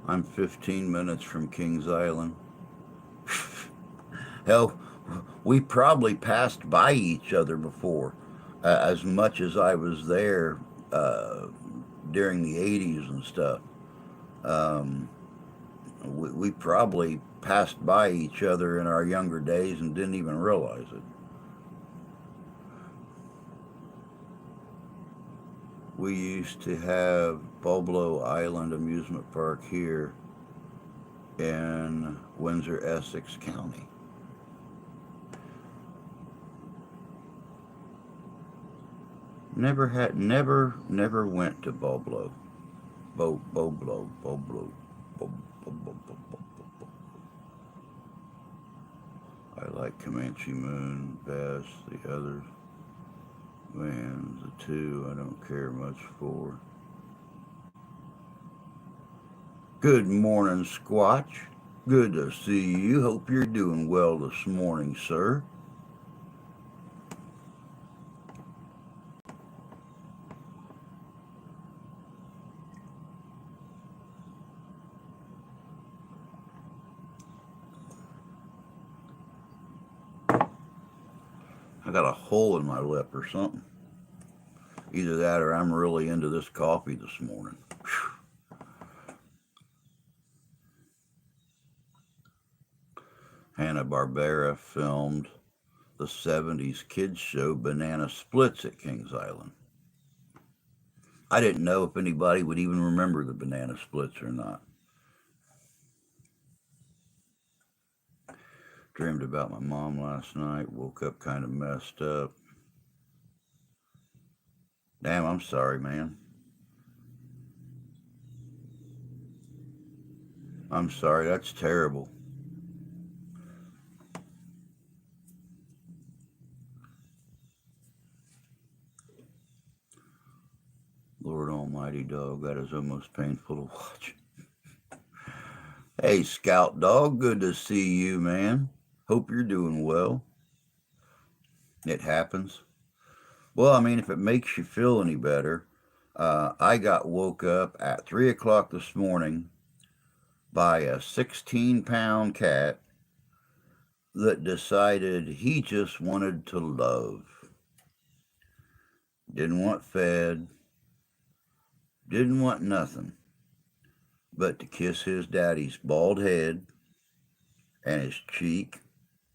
I'm 15 minutes from Kings Island. Hell, we probably passed by each other before, as much as I was there uh, during the 80s and stuff. Um, we probably passed by each other in our younger days and didn't even realize it. We used to have Boblo Island Amusement Park here in Windsor, Essex County. Never went to Boblo. Boblo, Boblo, Bo, Bo, Bo, Bo, Bo, Bo. I like Comanche Moon best. The others, man, the two I don't care much for. Good morning, Squatch. Good to see you. Hope you're doing well this morning, sir. I got a hole in my lip or something. Either that or I'm really into this coffee this morning. Hanna-Barbera filmed the 70s kids show Banana Splits at Kings Island. I didn't know if anybody would even remember the Banana Splits or not. Dreamed about my mom last night, woke up kind of messed up. Damn, I'm sorry, man. I'm sorry, that's terrible. Lord Almighty, dog, that is almost painful to watch. Hey, Scout Dog, good to see you, man. Hope you're doing well. It happens. Well, I mean, if it makes you feel any better, I got woke up at 3 o'clock this morning by a 16-pound cat that decided he just wanted to love. Didn't want fed, didn't want nothing but to kiss his daddy's bald head and his cheek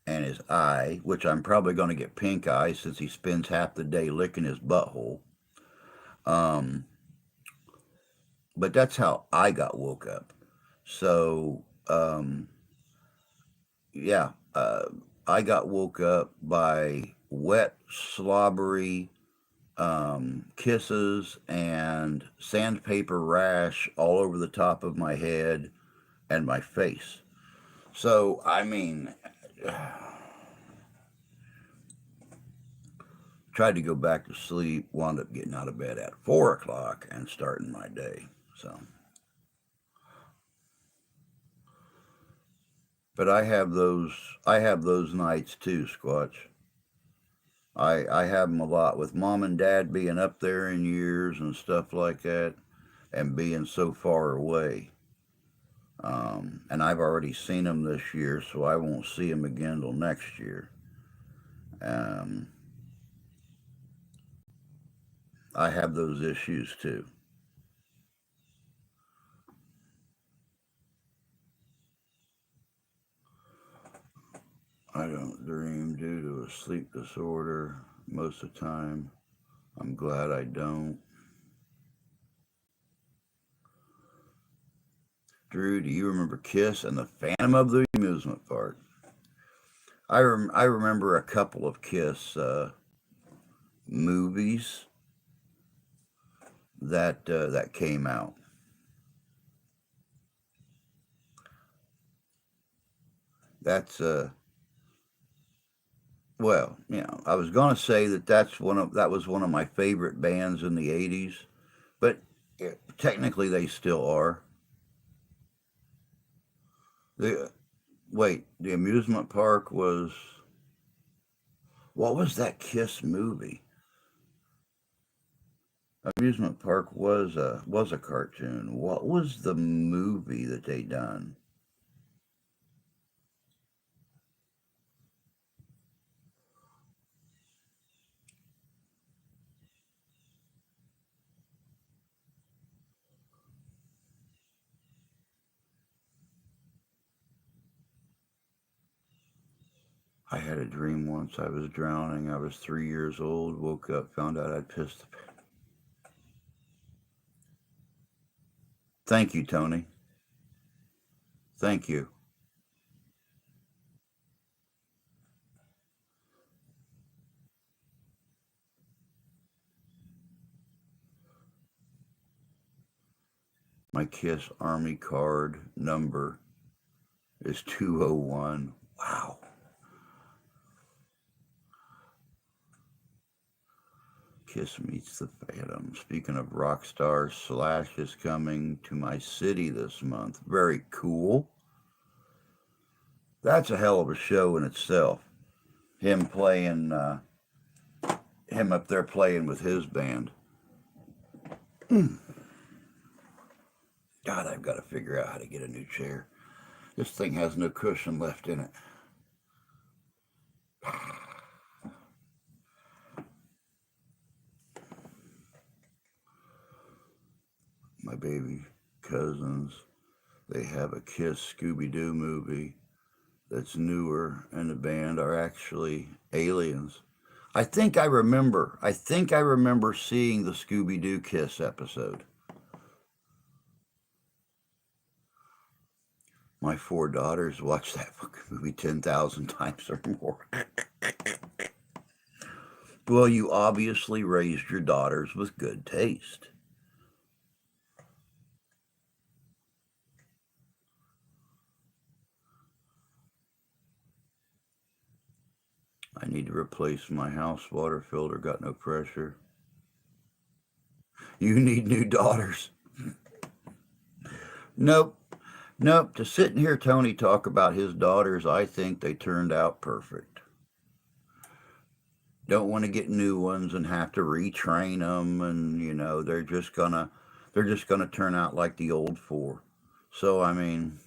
and his eye, which I'm probably going to get pink eye since he spends half the day licking his butthole. Um, but that's how I got woke up. So, yeah, I got woke up by wet, slobbery kisses and sandpaper rash all over the top of my head and my face. So, I mean, tried to go back to sleep, wound up getting out of bed at 4 o'clock and starting my day. So, but I have those nights too, Squatch. I have them a lot with mom and dad being up there in years and stuff like that, and being so far away. And I've already seen them this year, so I won't see them again till next year. Um, I have those issues too. I don't dream due to a sleep disorder most of the time. I'm glad I don't. Drew, do you remember Kiss and the Phantom of the Amusement Park? I remember a couple of Kiss movies that came out. That's well, I was gonna say that was one of my favorite bands in the '80s, but technically they still are. The Wait, the amusement park was what was that Kiss movie? Amusement park was a cartoon. What was the movie that they done? I had a dream once I was drowning. I was 3 years old. Woke up, found out I'd pissed the. Thank you, Tony. Thank you. My Kiss Army card number is 201. Wow. Kiss meets the Phantom. Speaking of rock stars, Slash is coming to my city this month. Very cool. That's a hell of a show in itself. Him playing, him up there playing with his band. God, I've got to figure out how to get a new chair. This thing has no cushion left in it. My baby cousins, they have a Kiss Scooby Doo movie that's newer, and the band are actually aliens. I think I remember seeing the Scooby Doo Kiss episode. My four daughters watched that fucking movie 10,000 times or more. Well, you obviously raised your daughters with good taste. I need to replace my house water filter, got no pressure. You need new daughters. Nope. Nope, to sit and hear Tony talk about his daughters, I think they turned out perfect. Don't want to get new ones and have to retrain them, and they're just gonna turn out like the old four. So I mean,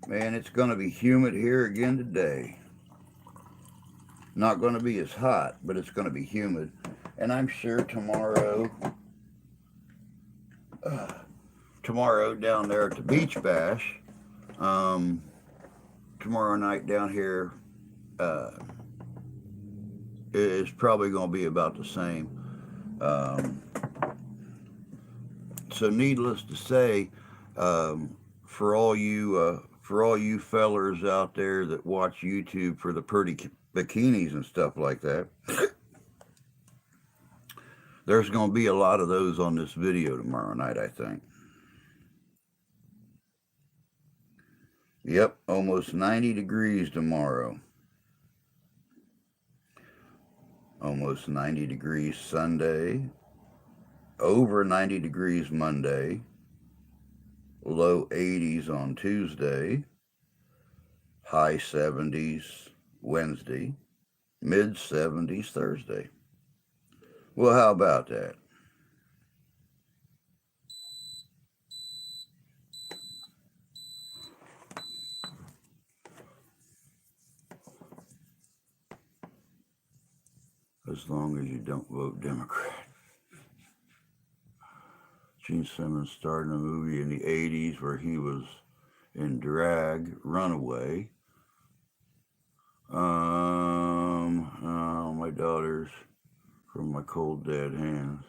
man, it's gonna be humid here again today. Not gonna be as hot, but it's gonna be humid, and I'm sure tomorrow down there at the beach bash, um, tomorrow night down here uh, is probably going to be about the same. Um, so, needless to say, for all you fellers out there that watch YouTube for the pretty bikinis and stuff like that, there's going to be a lot of those on this video tomorrow night, I think. Yep, almost 90 degrees tomorrow. Almost 90 degrees Sunday. Over 90 degrees Monday. Low 80s on Tuesday. High 70s Wednesday. Mid 70s Thursday. Well, how about that? As long as you don't vote Democrat. Gene Simmons starred in a movie in the 80s where he was in drag, Runaway. Oh, my daughters from my cold dead hands.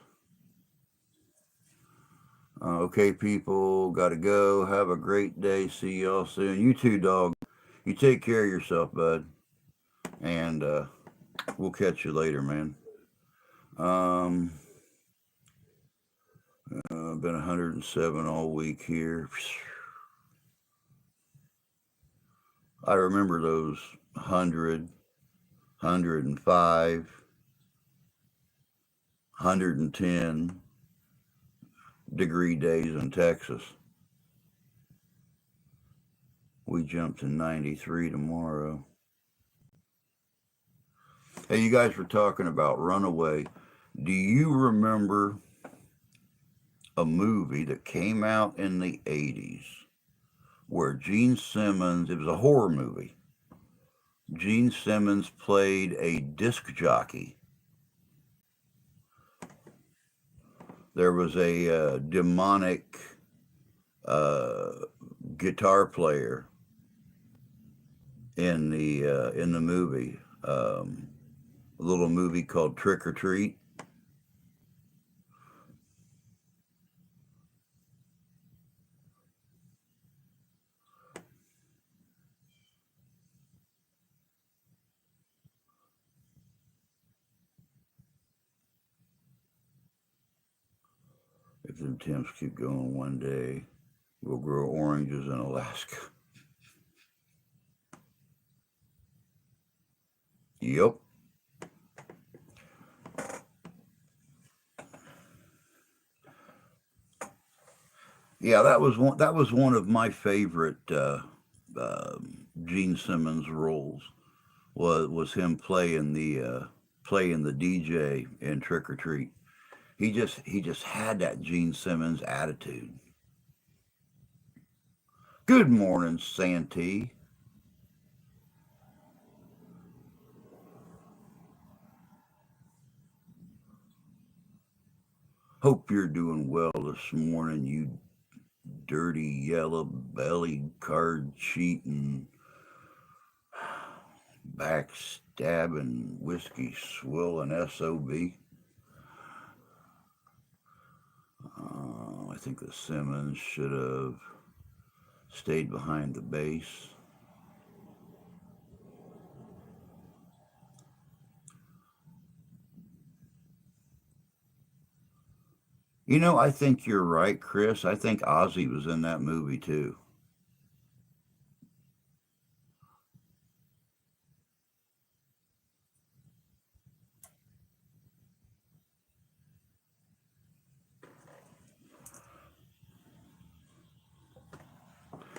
Okay, people, gotta go. Have a great day. See y'all soon. You too, dog. You take care of yourself, bud. And we'll catch you later, man. Um, been 107 all week here. I remember those 100, 105, 110-degree days in Texas. We jump to 93 tomorrow. Hey, you guys were talking about Runaway. Do you remember a movie that came out in the 80s where Gene Simmons, it was a horror movie. Gene Simmons played a disc jockey. There was a demonic uh, guitar player in the movie. A little movie called Trick or Treat. If the temps keep going one day, we'll grow oranges in Alaska. Yep. Yeah, that was one of my favorite uh, Gene Simmons roles. Was him playing the DJ in Trick or Treat. He just had that Gene Simmons attitude. Good morning, Santee. Hope you're doing well this morning, you dirty yellow belly card cheating, backstabbing, whiskey swilling SOB. I think the Simmons should have stayed behind the base. I think you're right, Chris. I think Ozzy was in that movie too.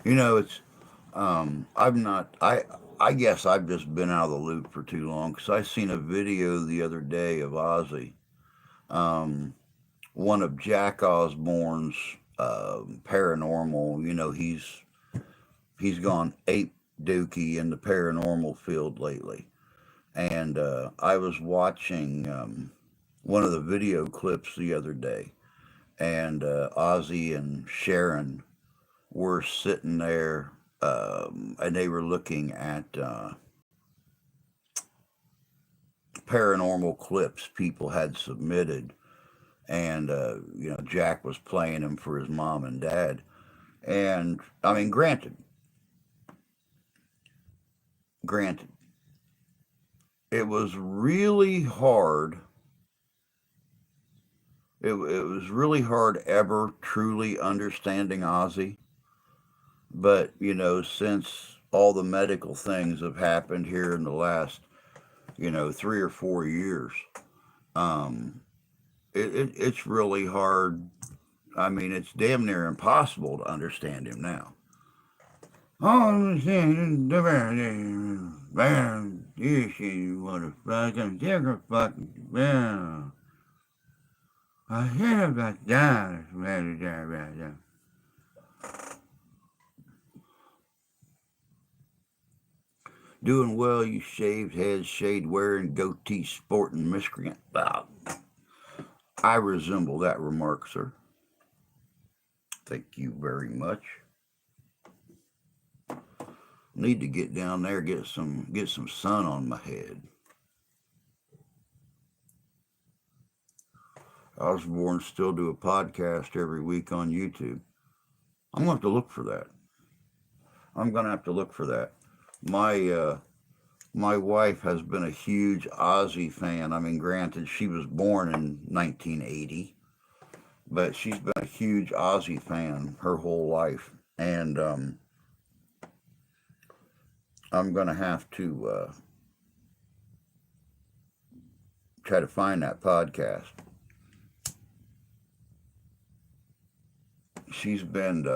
It's I'm not. I guess I've just been out of the loop for too long because I seen a video the other day of Ozzy, um, one of Jack Osborne's paranormal. He's gone ape dookie in the paranormal field lately, and I was watching one of the video clips the other day, and Ozzy and Sharon were sitting there, and they were looking at paranormal clips people had submitted, and Jack was playing them for his mom and dad. And I mean, granted, it was really hard. It was really hard ever truly understanding Ozzy, but since all the medical things have happened here in the last 3 or 4 years, um, it's really hard. I mean, it's damn near impossible to understand him now. Oh, man, you see what a fucking digger fucking man. I hear about that. Doing well, you shaved head, shade wearing, goatee sporting miscreant. I resemble that remark, sir. Thank you very much. Need to get down there, get some sun on my head. Osborne still do a podcast every week on YouTube. I'm gonna have to look for that. I'm gonna have to look for that. My wife has been a huge Ozzy fan. I mean, granted, she was born in 1980, but she's been a huge Ozzy fan her whole life, and I'm gonna have to try to find that podcast. She's been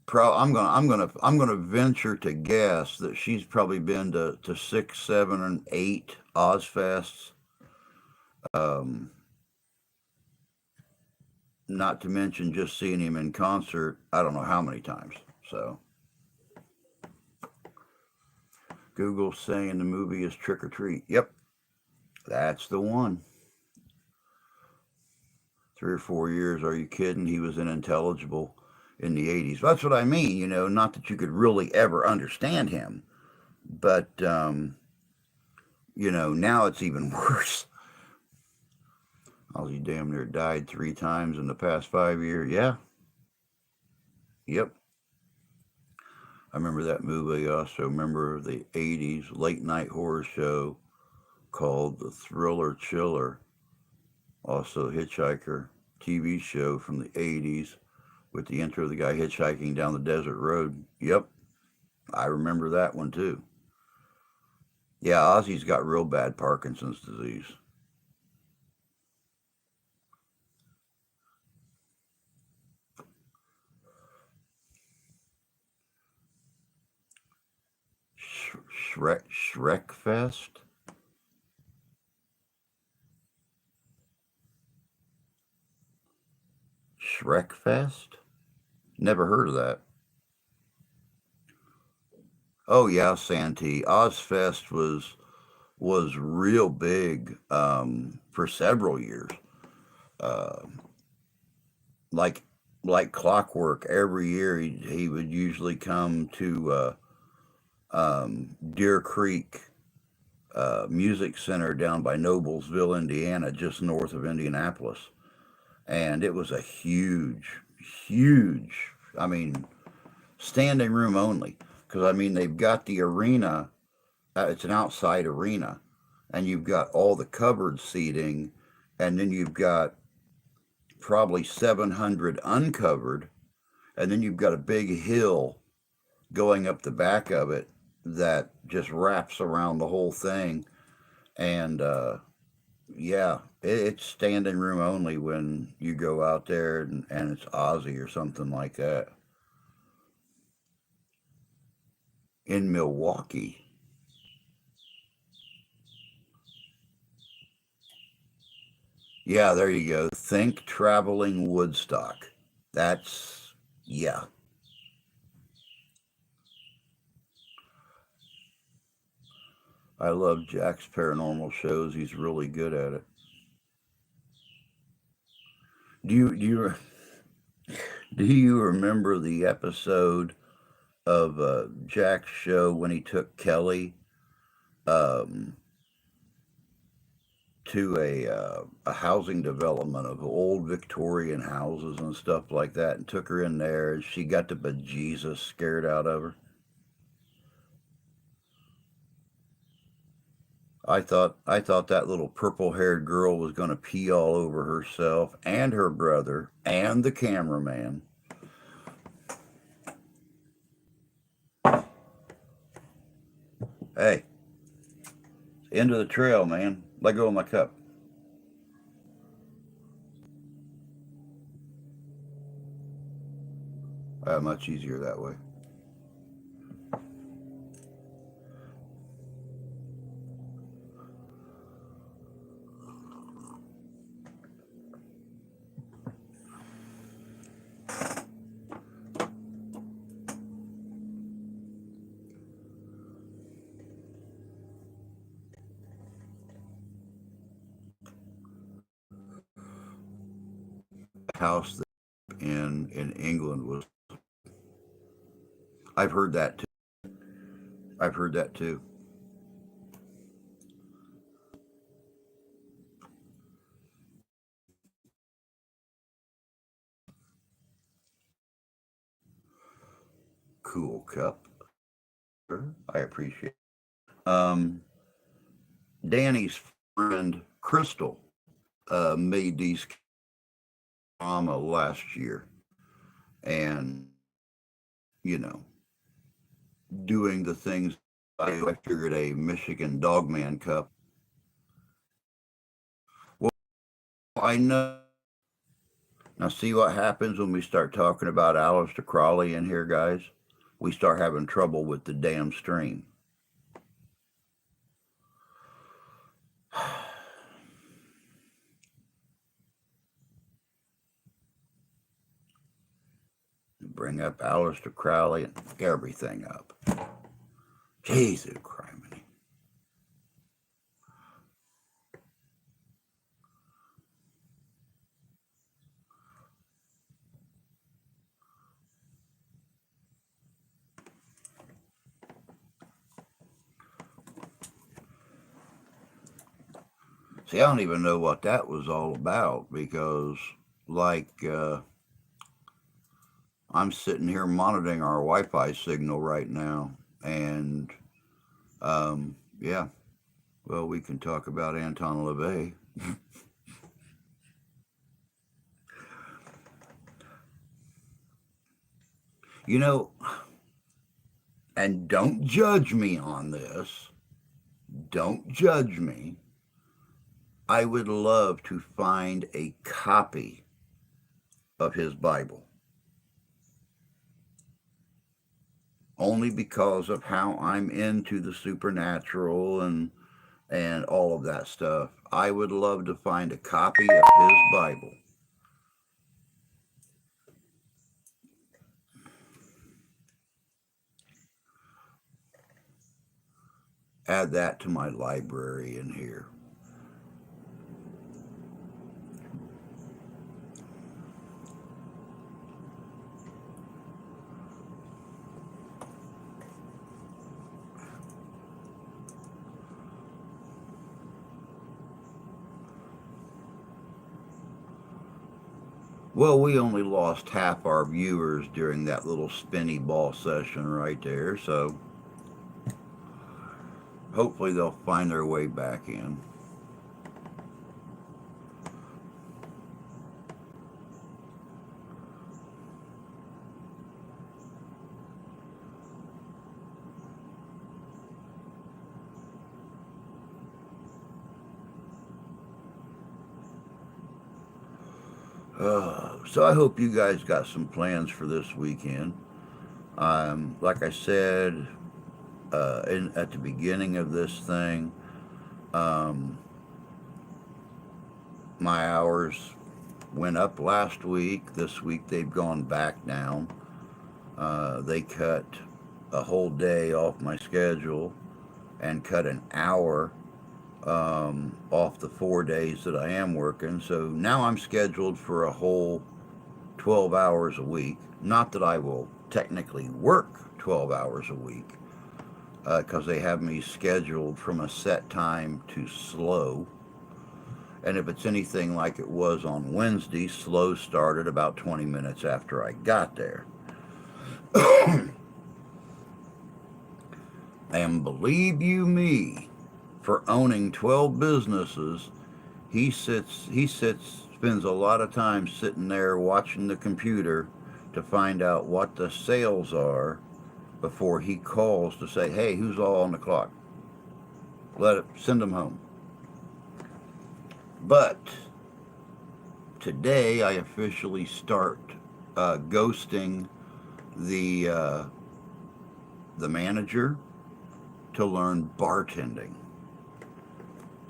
I'm gonna venture to guess that she's probably been to six, seven, and eight Ozfests. Um, Not to mention just seeing him in concert. I don't know how many times. So Google's saying the movie is Trick or Treat. Yep, that's the one. 3 or 4 years. Are you kidding? He was unintelligible in the 80s. That's what I mean. Not that you could really ever understand him, but now it's even worse. Ozzy damn near died 3 times in the past 5 years. Yeah, yep. I remember that movie. I also remember the 80s late night horror show called The Thriller Chiller. Also, Hitchhiker TV show from the 80s with the intro of the guy hitchhiking down the desert road. Yep, I remember that one too. Yeah, Ozzy's got real bad Parkinson's disease. Shrek Fest? Shrek Fest? Never heard of that. Oh yeah, Santee. Ozfest was real big for several years. Uh, like like clockwork, every year he would usually come to Deer Creek Music Center down by Noblesville, Indiana, just north of Indianapolis, and it was a huge. I mean, standing room only, because I mean they've got the arena. It's an outside arena, and you've got all the covered seating, and then you've got probably 700 uncovered, and then you've got a big hill going up the back of it that just wraps around the whole thing. And yeah, it's standing room only when you go out there, and it's Aussie or something like that in Milwaukee. Yeah, there you go. Think traveling Woodstock. That's, yeah. I love Jack's paranormal shows. He's really good at it. Do you do you remember the episode of Jack's show when he took Kelly um, to a housing development of old Victorian houses and stuff like that, and took her in there, and she got the bejesus scared out of her? I thought that little purple-haired girl was going to pee all over herself and her brother and the cameraman. Hey, end of the trail, man. Let go of my cup. Much easier that way. House in England was. I've heard that too. I've heard that too. Cool cup. Sure, I appreciate it. Danny's friend Crystal made these drama last year, and you know, doing the things I figured a Michigan Dogman Cup. Well, I know. Now, see what happens when we start talking about Aleister Crowley in here, guys? We start having trouble with the damn stream. Bring up Aleister Crowley and everything up. Jesus criminy. See, I don't even know what that was all about because, like, I'm sitting here monitoring our Wi-Fi signal right now, and yeah, well, we can talk about Anton LaVey. You know, and don't judge me on this. Don't judge me. I would love to find a copy of his Bible, only because of how I'm into the supernatural and all of that stuff. I would love to find a copy of his Bible. Add that to my library in here. Well, we only lost half our viewers during that little spinny ball session right there, so hopefully they'll find their way back in. So I hope you guys got some plans for this weekend. Like I said at the beginning of this thing, um, my hours went up last week. This week they've gone back down. They cut a whole day off my schedule and cut an hour off the 4 days that I am working. So now I'm scheduled for a whole 12 hours a week. Not that I will technically work 12 hours a week, because they have me scheduled from a set time to slow. And if it's anything like it was on Wednesday, slow started about 20 minutes after I got there. And believe you me, for owning 12 businesses, spends a lot of time sitting there watching the computer to find out what the sales are before he calls to say, "Hey, who's all on the clock? Send them home." But today I officially start ghosting the the manager to learn bartending.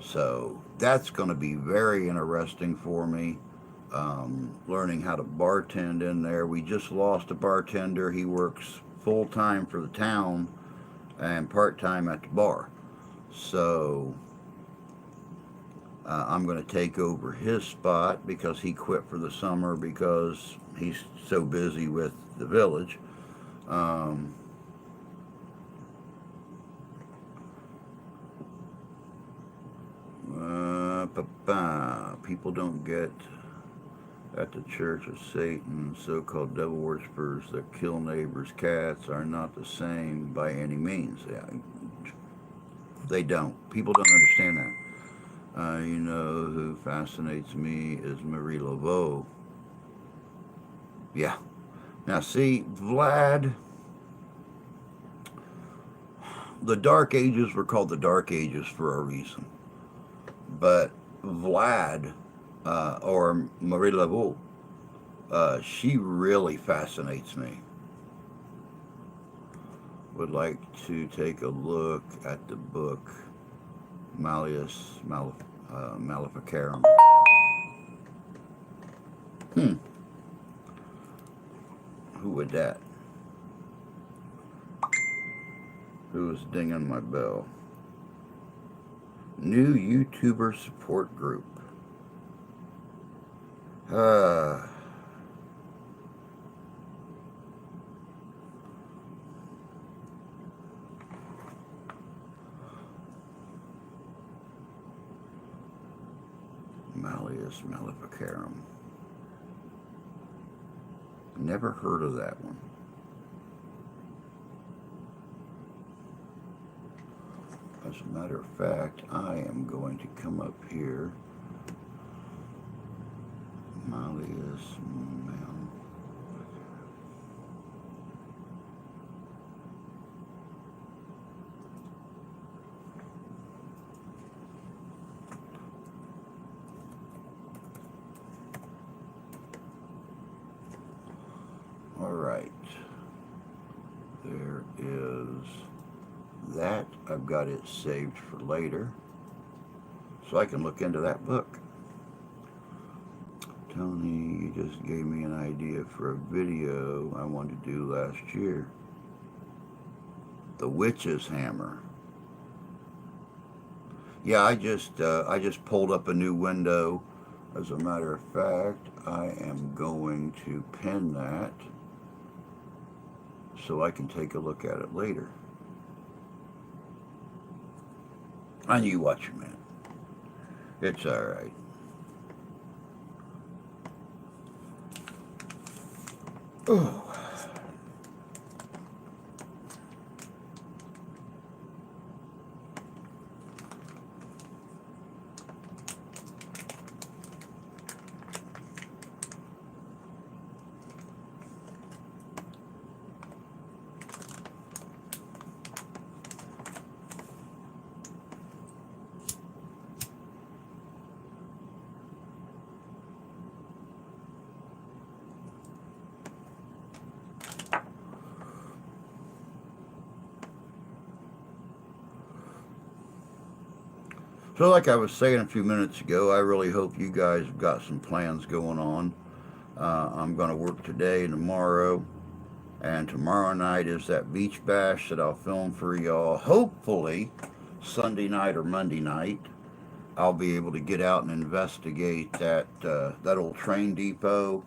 So that's going to be very interesting for me. Learning how to bartend in there. We just lost a bartender. He works full time for the town and part time at the bar. So I'm going to take over his spot because he quit for the summer because he's so busy with the village. Um, People don't get at the Church of Satan, so-called devil worshippers that kill neighbors' cats are not the same by any means. Yeah, they don't. People don't understand that. You know who fascinates me is Marie Laveau. Yeah. Now see, Vlad, the Dark Ages were called the Dark Ages for a reason. But Vlad, or Marie Laveau, she really fascinates me. Would like to take a look at the book Maleficarum. Who would that? Who was dinging my bell? New YouTuber support group. Malleus Maleficarum. Never heard of that one. As a matter of fact, I am going to come up here. Malleus Mal. All right. There is that. I've got it saved for later, so I can look into that book. Tony, you just gave me an idea for a video I wanted to do last year. The Witch's Hammer. Yeah, I just pulled up a new window. As a matter of fact, I am going to pin that so I can take a look at it later. I knew what you meant. It's all right. Oh. So, like I was saying a few minutes ago, I really hope you guys have got some plans going on. I'm going to work today and tomorrow, and tomorrow night is that beach bash that I'll film for y'all. Hopefully, Sunday night or Monday night, I'll be able to get out and investigate that old train depot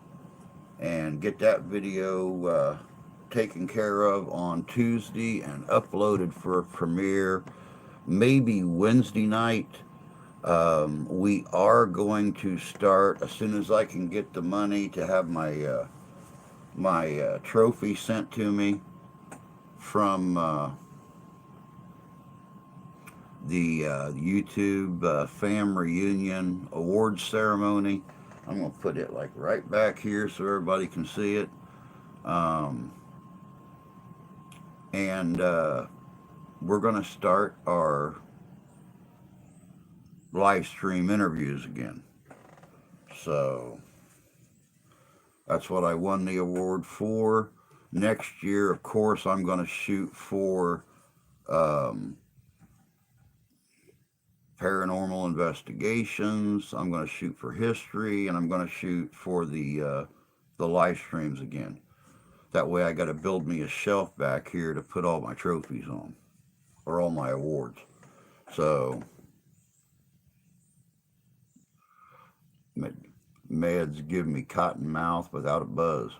and get that video taken care of on Tuesday and uploaded for a premiere maybe Wednesday night. We are going to start as soon as I can get the money to have my trophy sent to me from the YouTube Fam Reunion Awards Ceremony. I'm going to put it like right back here so everybody can see it. Um, and we're going to start our live stream interviews again. So that's what I won the award for. Next year, of course, I'm going to shoot for um, paranormal investigations. I'm going to shoot for history, and I'm going to shoot for the live streams again. That way, I got to build me a shelf back here to put all my trophies on, or all my awards. So, meds give me cotton mouth without a buzz.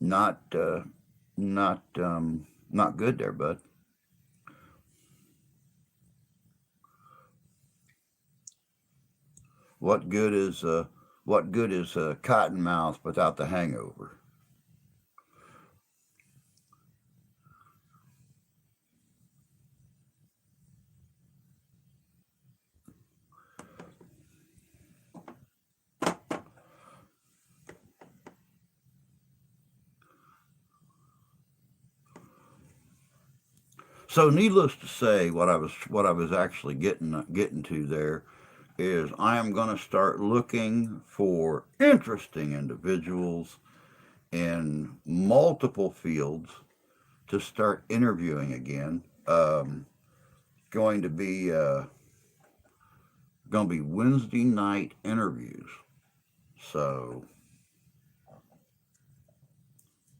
not, not, not good there, bud. What good is what good is cotton mouth without the hangover? So, needless to say, what I was actually getting to there is I am going to start looking for interesting individuals in multiple fields to start interviewing again. Going to be going to be Wednesday night interviews, so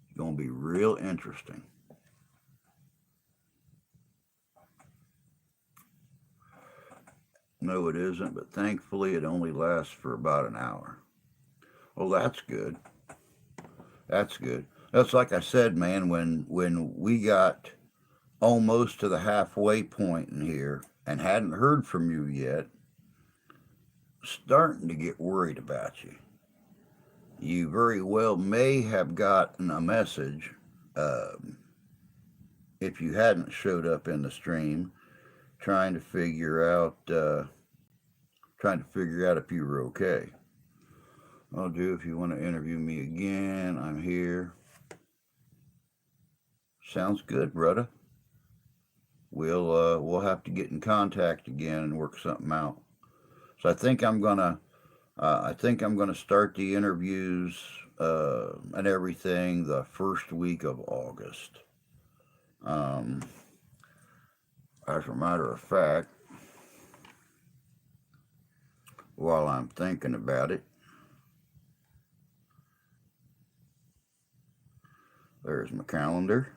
it's going to be real interesting. No, it isn't, but thankfully it only lasts for about an hour. Well, that's good. That's good. That's like I said, man. When we got almost to the halfway point in here and hadn't heard from you yet, starting to get worried about you. You very well may have gotten a message um, if you hadn't showed up in the stream, trying to figure out if you were okay. I'll do if you want to interview me again. I'm here. Sounds good, brother. We'll have to get in contact again and work something out. So I think I'm gonna start the interviews and everything the first week of August. Um, as a matter of fact, while I'm thinking about it, there's my calendar.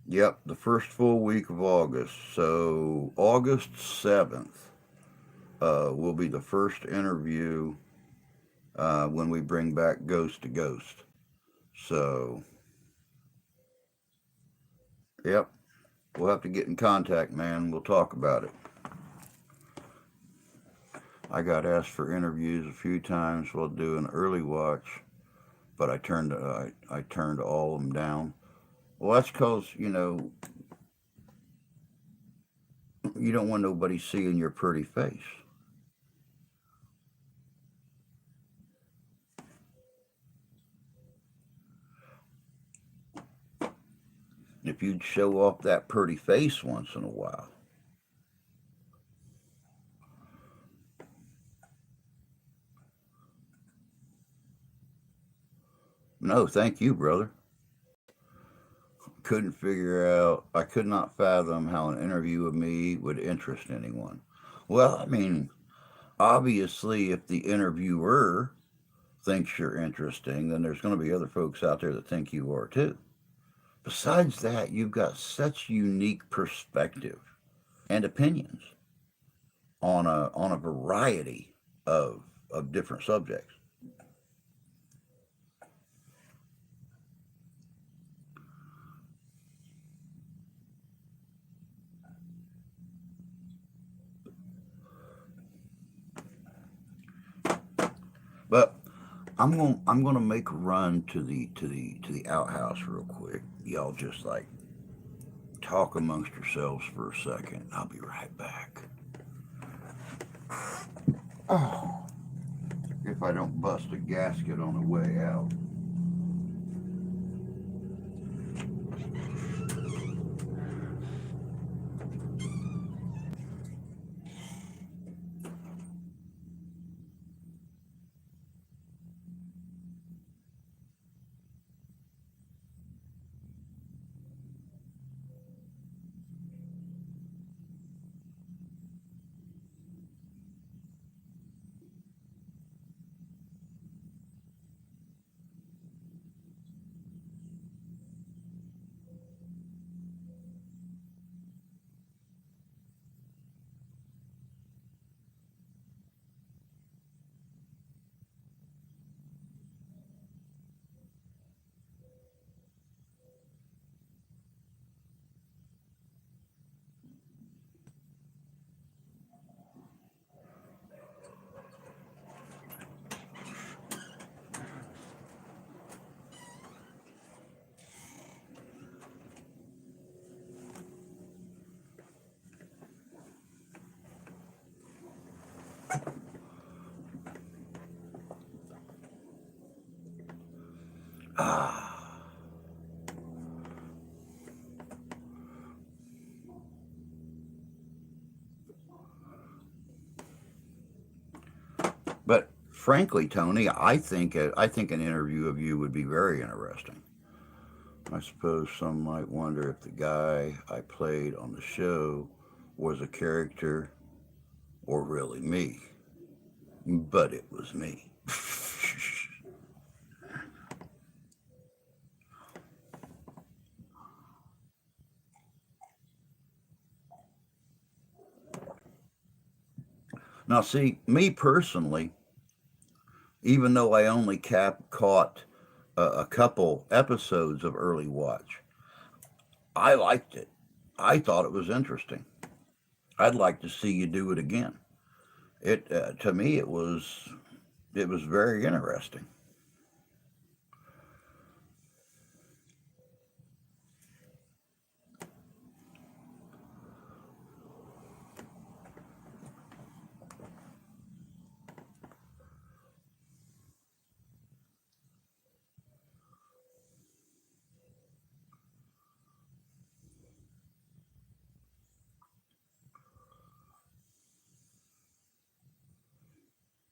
Yep, the first full week of August. So August 7th will be the first interview when we bring back Ghost to Ghost. So, yep, we'll have to get in contact, man. We'll talk about it. I got asked for interviews a few times while doing early watch, but I turned all of them down. Well, that's because you don't want nobody seeing your pretty face. If you'd show off that pretty face once in a while. No, thank you, brother. Couldn't figure out, I could not fathom how an interview of me would interest anyone. Well, I mean, obviously, if the interviewer thinks you're interesting, then there's going to be other folks out there that think you are too. Besides that, you've got such unique perspective and opinions on a variety of different subjects. But I'm gonna make a run to the outhouse real quick. Y'all just like talk amongst yourselves for a second. I'll be right back. Oh, if I don't bust a gasket on the way out. Ah, but frankly, Tony, I think an interview of you would be very interesting. I suppose some might wonder if the guy I played on the show was a character or really me. But it was me. Now, see, me personally, even though I only caught a couple episodes of Early Watch, I liked it. I thought it was interesting. I'd like to see you do it again. It to me, it was very interesting.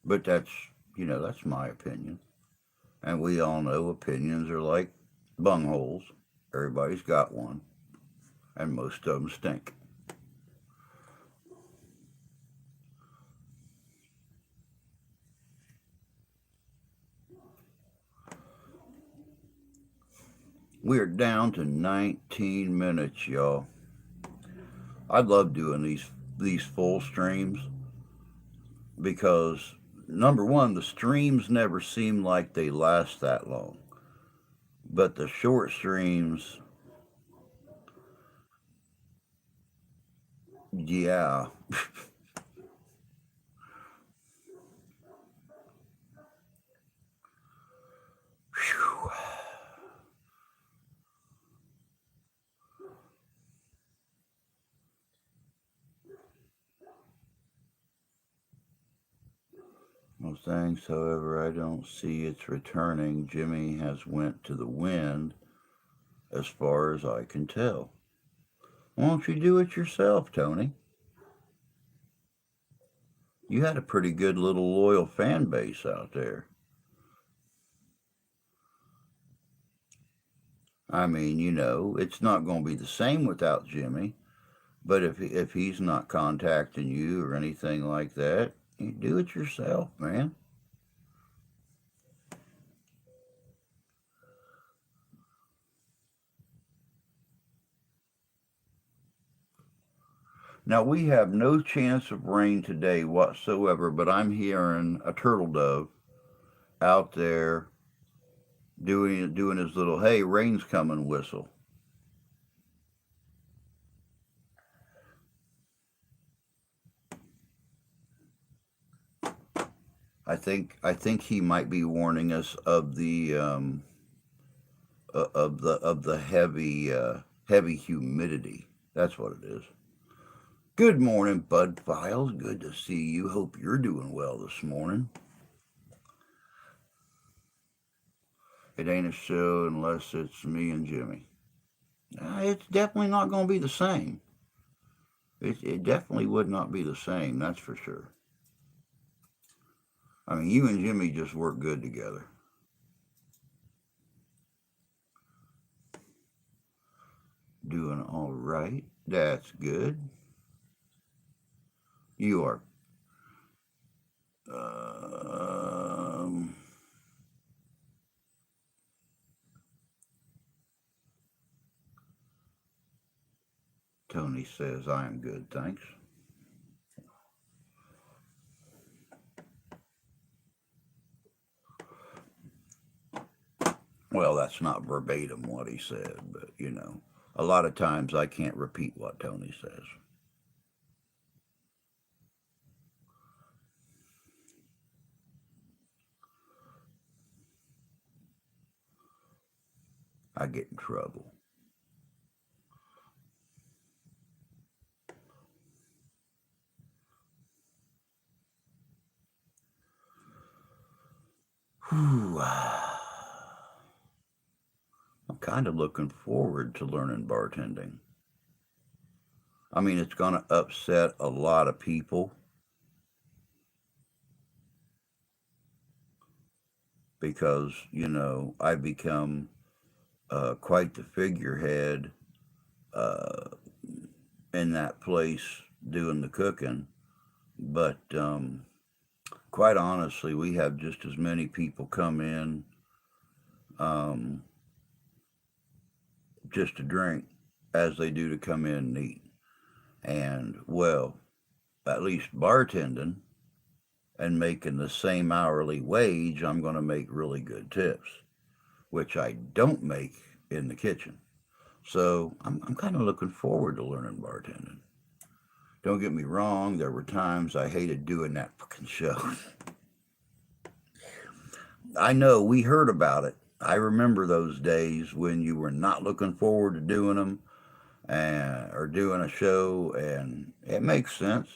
But that's my opinion, and we all know opinions are like bungholes. Everybody's got one, and most of them stink. We are down to 19 minutes, y'all. I love doing these full streams because number one, the streams never seem like they last that long, but the short streams, yeah. Whew. Well, thanks. However, I don't see it's returning. Jimmy has went to the wind, as far as I can tell. Why don't you do it yourself, Tony? You had a pretty good little loyal fan base out there. I mean, it's not going to be the same without Jimmy. But if he's not contacting you or anything like that, you do it yourself, man. Now we have no chance of rain today whatsoever, but I'm hearing a turtle dove out there doing his little "Hey, rain's coming" whistle. I think he might be warning us of the heavy humidity. That's what it is. Good morning, Bud Files. Good to see you. Hope you're doing well this morning. It ain't a show unless it's me and Jimmy. It's definitely not going to be the same. It definitely would not be the same, that's for sure. I mean, you and Jimmy just work good together. Doing all right. That's good. You are. Um, Tony says, I am good, thanks. Well, that's not verbatim what he said, but a lot of times I can't repeat what Tony says. I get in trouble. Whew. I'm kind of looking forward to learning bartending. I mean, it's going to upset a lot of people because, I've become quite the figurehead uh, in that place doing the cooking. But quite honestly, we have just as many people come in um, just to drink as they do to come in and eat. And, well, at least bartending and making the same hourly wage, I'm going to make really good tips, which I don't make in the kitchen. So I'm kind of looking forward to learning bartending. Don't get me wrong, there were times I hated doing that fucking show. I know we heard about it. I remember those days when you were not looking forward to doing them or doing a show, and it makes sense.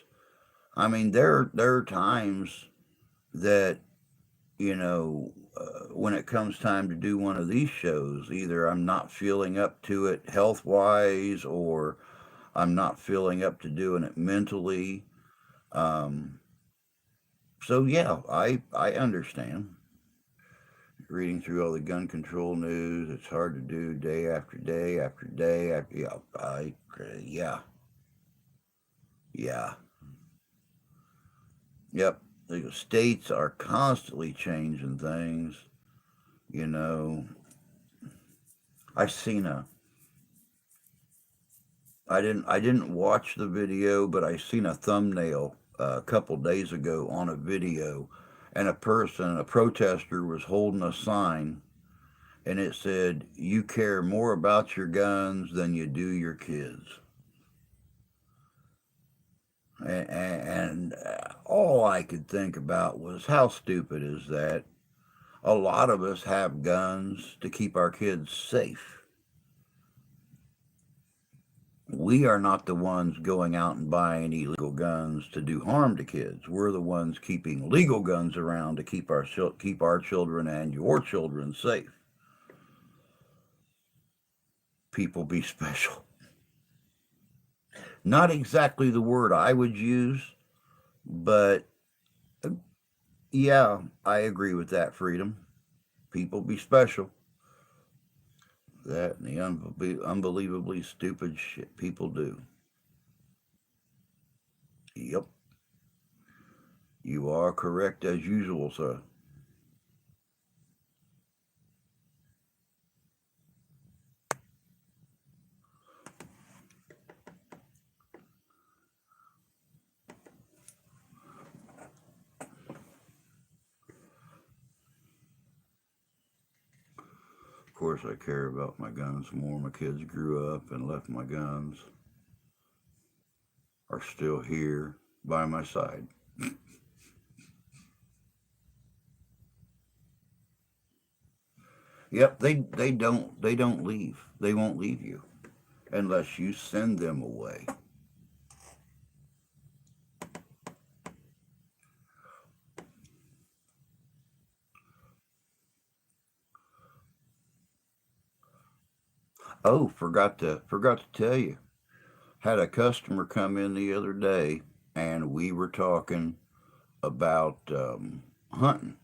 I mean, there are times that when it comes time to do one of these shows, either I'm not feeling up to it health wise, or I'm not feeling up to doing it mentally. Um, so yeah, I understand. Reading through all the gun control news, it's hard to do day after day after day. Yeah, yeah, yep. The states are constantly changing things. You know, I seen a I didn't watch the video, but I seen a thumbnail a couple days ago on a video, and a protester, was holding a sign, and it said, "You care more about your guns than you do your kids." And all I could think about was, how stupid is that? A lot of us have guns to keep our kids safe. We are not the ones going out and buying illegal guns to do harm to kids. We're the ones keeping legal guns around to keep our children and your children safe. People be special. Not exactly the word I would use, but yeah, I agree with that, Freedom. People be special. That and the unbelievably stupid shit people do. Yep, you are correct as usual, sir. Of course, I care about my guns more. My kids grew up and left my guns, are still here by my side. Yep, they don't leave. They won't leave you unless you send them away. Oh, forgot to tell you. Had a customer come in the other day, and we were talking about hunting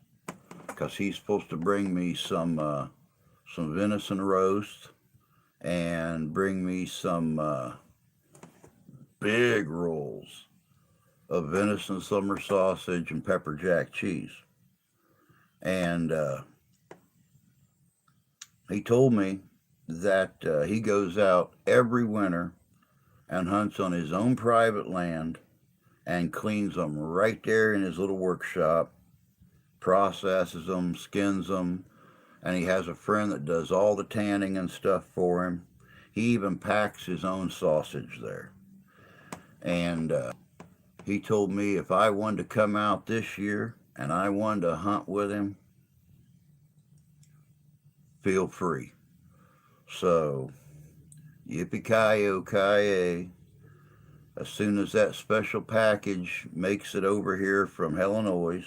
because he's supposed to bring me some venison roast and bring me some big rolls of venison summer sausage and pepper jack cheese. And he told me that he goes out every winter and hunts on his own private land and cleans them right there in his little workshop, processes them, skins them, and he has a friend that does all the tanning and stuff for him. He even packs his own sausage there. And he told me if I wanted to come out this year and I wanted to hunt with him, feel free. So, yippee ki as soon as that special package makes it over here from Illinois,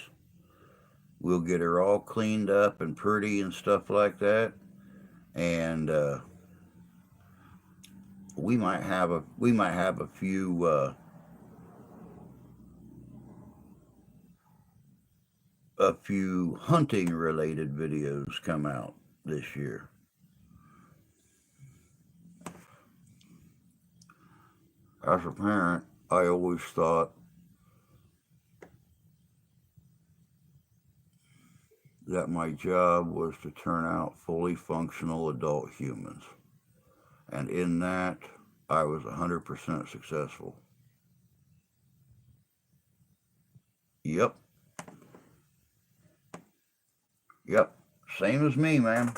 we'll get her all cleaned up and pretty and stuff like that. And we might have a few hunting related videos come out this year. As a parent, I always thought that my job was to turn out fully functional adult humans. And in that, I was 100% successful. Yep, yep. Same as me, man.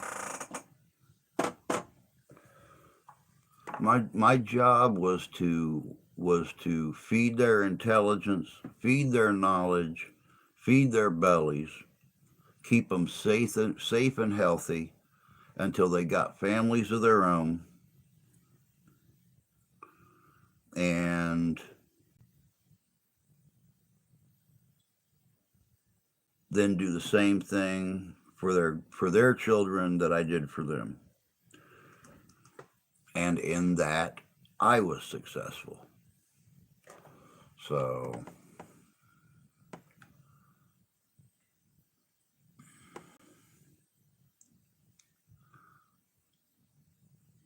My job was to feed their intelligence, feed their knowledge, feed their bellies, keep them safe and healthy until they got families of their own, and then do the same thing for their children that I did for them. And in that, I was successful. So,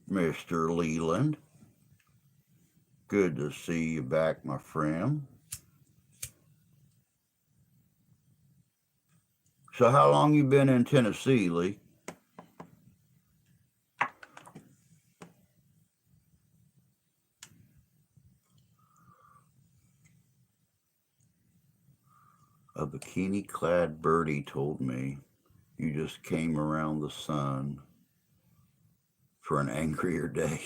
Mr. Leland, good to see you back, my friend. So, how long you been in Tennessee, Lee? A bikini-clad birdie told me you just came around the sun for an angrier day.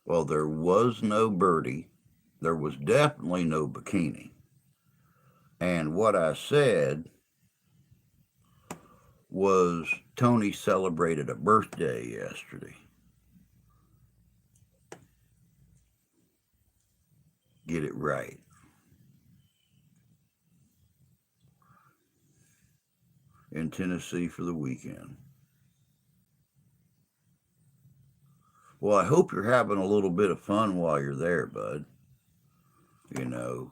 Well, there was no birdie. There was definitely no bikini. And what I said was Tony celebrated a birthday yesterday. Get it right. In Tennessee for the weekend. Well, I hope you're having a little bit of fun while you're there, bud. You know,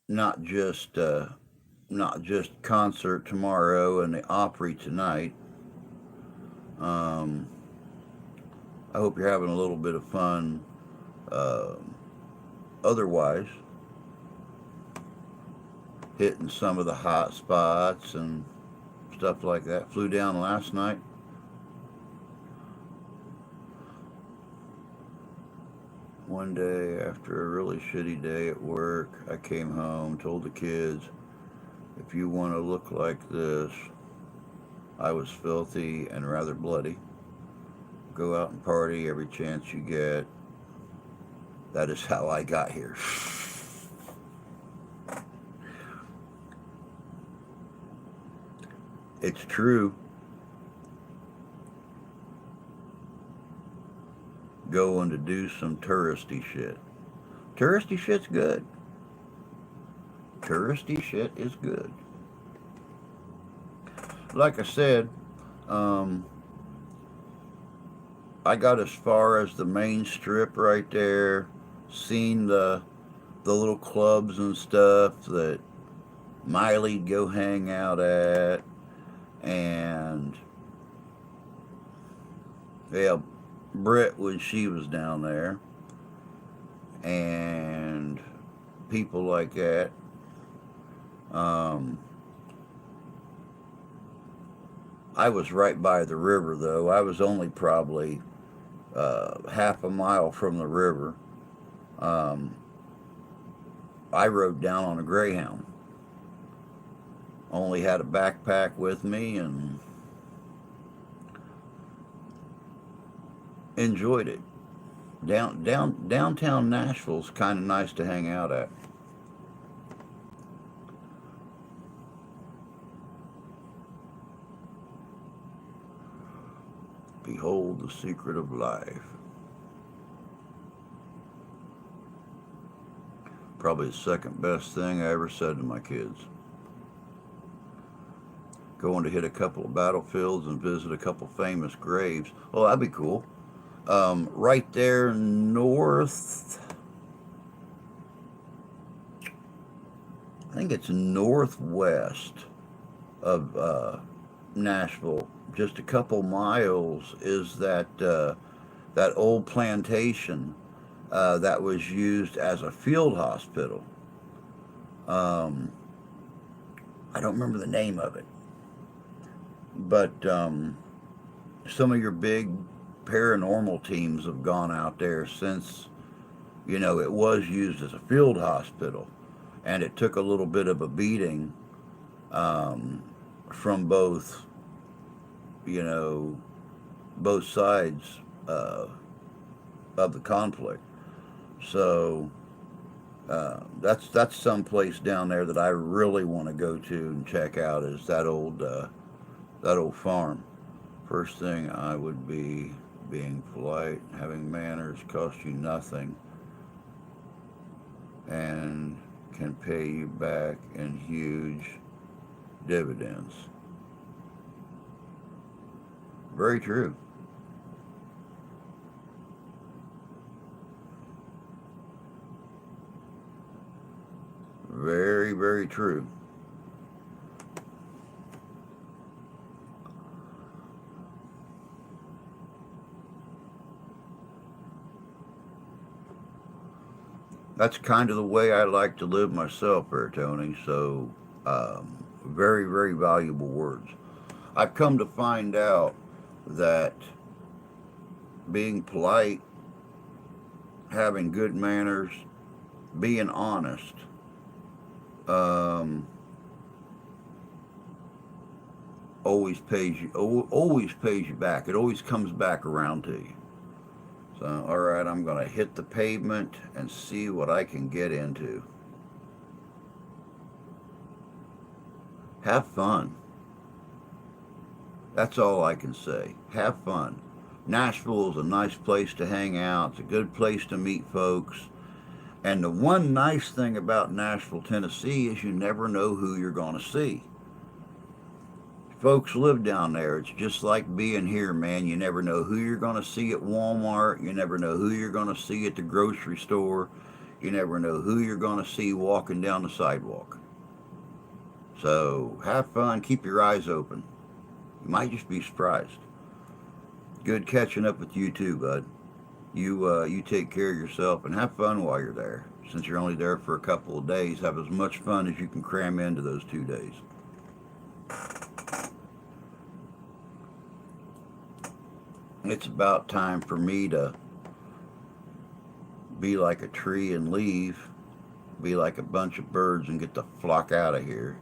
not just not just concert tomorrow and the Opry tonight. Um, I hope you're having a little bit of fun. Uh, Otherwise, hitting some of the hot spots and stuff like that. Flew down last night. One day after a really shitty day at work, I came home, told the kids, if you want to look like this, I was filthy and rather bloody. Go out and party every chance you get. That is how I got here. It's true. Going to do some touristy shit. Touristy shit's good. Touristy shit is good. Like I said, um, I got as far as the main strip right there, seen the little clubs and stuff that Miley'd go hang out at, and yeah, Britt when she was down there, and people like that. Um, I was right by the river though. I was only probably half a mile from the river. Um, I rode down on a Greyhound. Only had a backpack with me and enjoyed it. Downtown Nashville's kind of nice to hang out at. Behold the secret of life. Probably the second best thing I ever said to my kids. Going to hit a couple of battlefields and visit a couple famous graves. Oh, that'd be cool. Right there north, I think it's northwest of Nashville, just a couple miles, is that old plantation that was used as a field hospital. Um, I don't remember the name of it, but some of your big paranormal teams have gone out there since, it was used as a field hospital, and it took a little bit of a beating um, from both, you know, both sides of the conflict. So that's some place down there that I really want to go to and check out is that old farm. First thing I would be being polite, having manners cost you nothing, and can pay you back in huge dividends. Very true. Very, very true. That's kind of the way I like to live myself, there, Tony. So, very, very valuable words. I've come to find out that being polite, having good manners, being honest, um, always pays you back. It always comes back around to you. So, all right, I'm going to hit the pavement and see what I can get into. Have fun. That's all I can say. Have fun. Nashville is a nice place to hang out. It's a good place to meet folks. And the one nice thing about Nashville, Tennessee is you never know who you're going to see. Folks live down there. It's just like being here, man. You never know who you're going to see at Walmart. You never know who you're going to see at the grocery store. You never know who you're going to see walking down the sidewalk. So have fun. Keep your eyes open. You might just be surprised. Good catching up with you too, bud. You take care of yourself and have fun while you're there. Since you're only there for a couple of days, have as much fun as you can cram into those 2 days. It's about time for me to be like a tree and leave, be like a bunch of birds and get the flock out of here.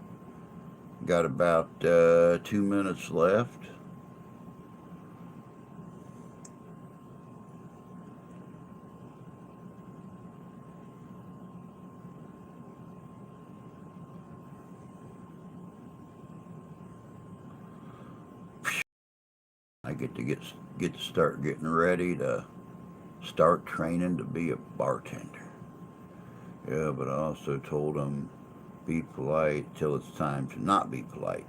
Got about 2 minutes left. I get to start getting ready to start training to be a bartender. Yeah, but I also told them be polite till it's time to not be polite.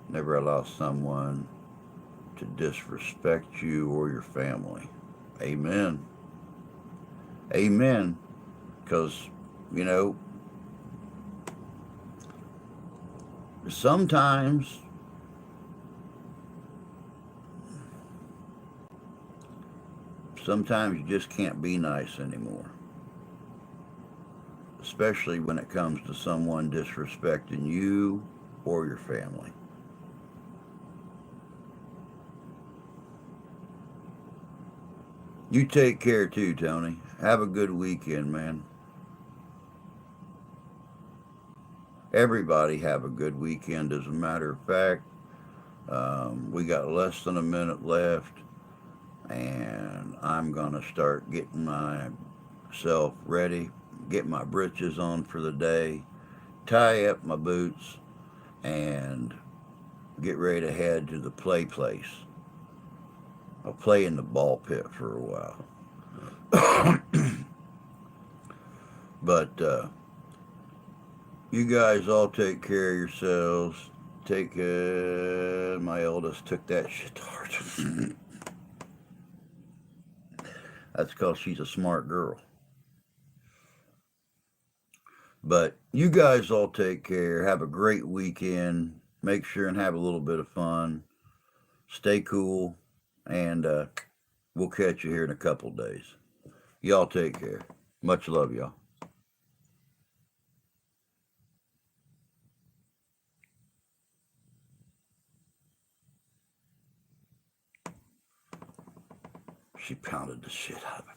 Never allow someone to disrespect you or your family. Amen. Amen. Because, you know, sometimes sometimes you just can't be nice anymore, especially when it comes to someone disrespecting you or your family. You take care too, Tony. Have a good weekend, man. Everybody have a good weekend. As a matter of fact, we got less than a minute left, and I'm going to start getting myself ready, get my britches on for the day, tie up my boots, and get ready to head to the play place. I'll play in the ball pit for a while. But you guys all take care of yourselves. Take my eldest took that shit to heart. That's because she's a smart girl. But you guys all take care. Have a great weekend. Make sure and have a little bit of fun. Stay cool. And we'll catch you here in a couple days. Y'all take care. Much love, y'all. She pounded the shit out of me.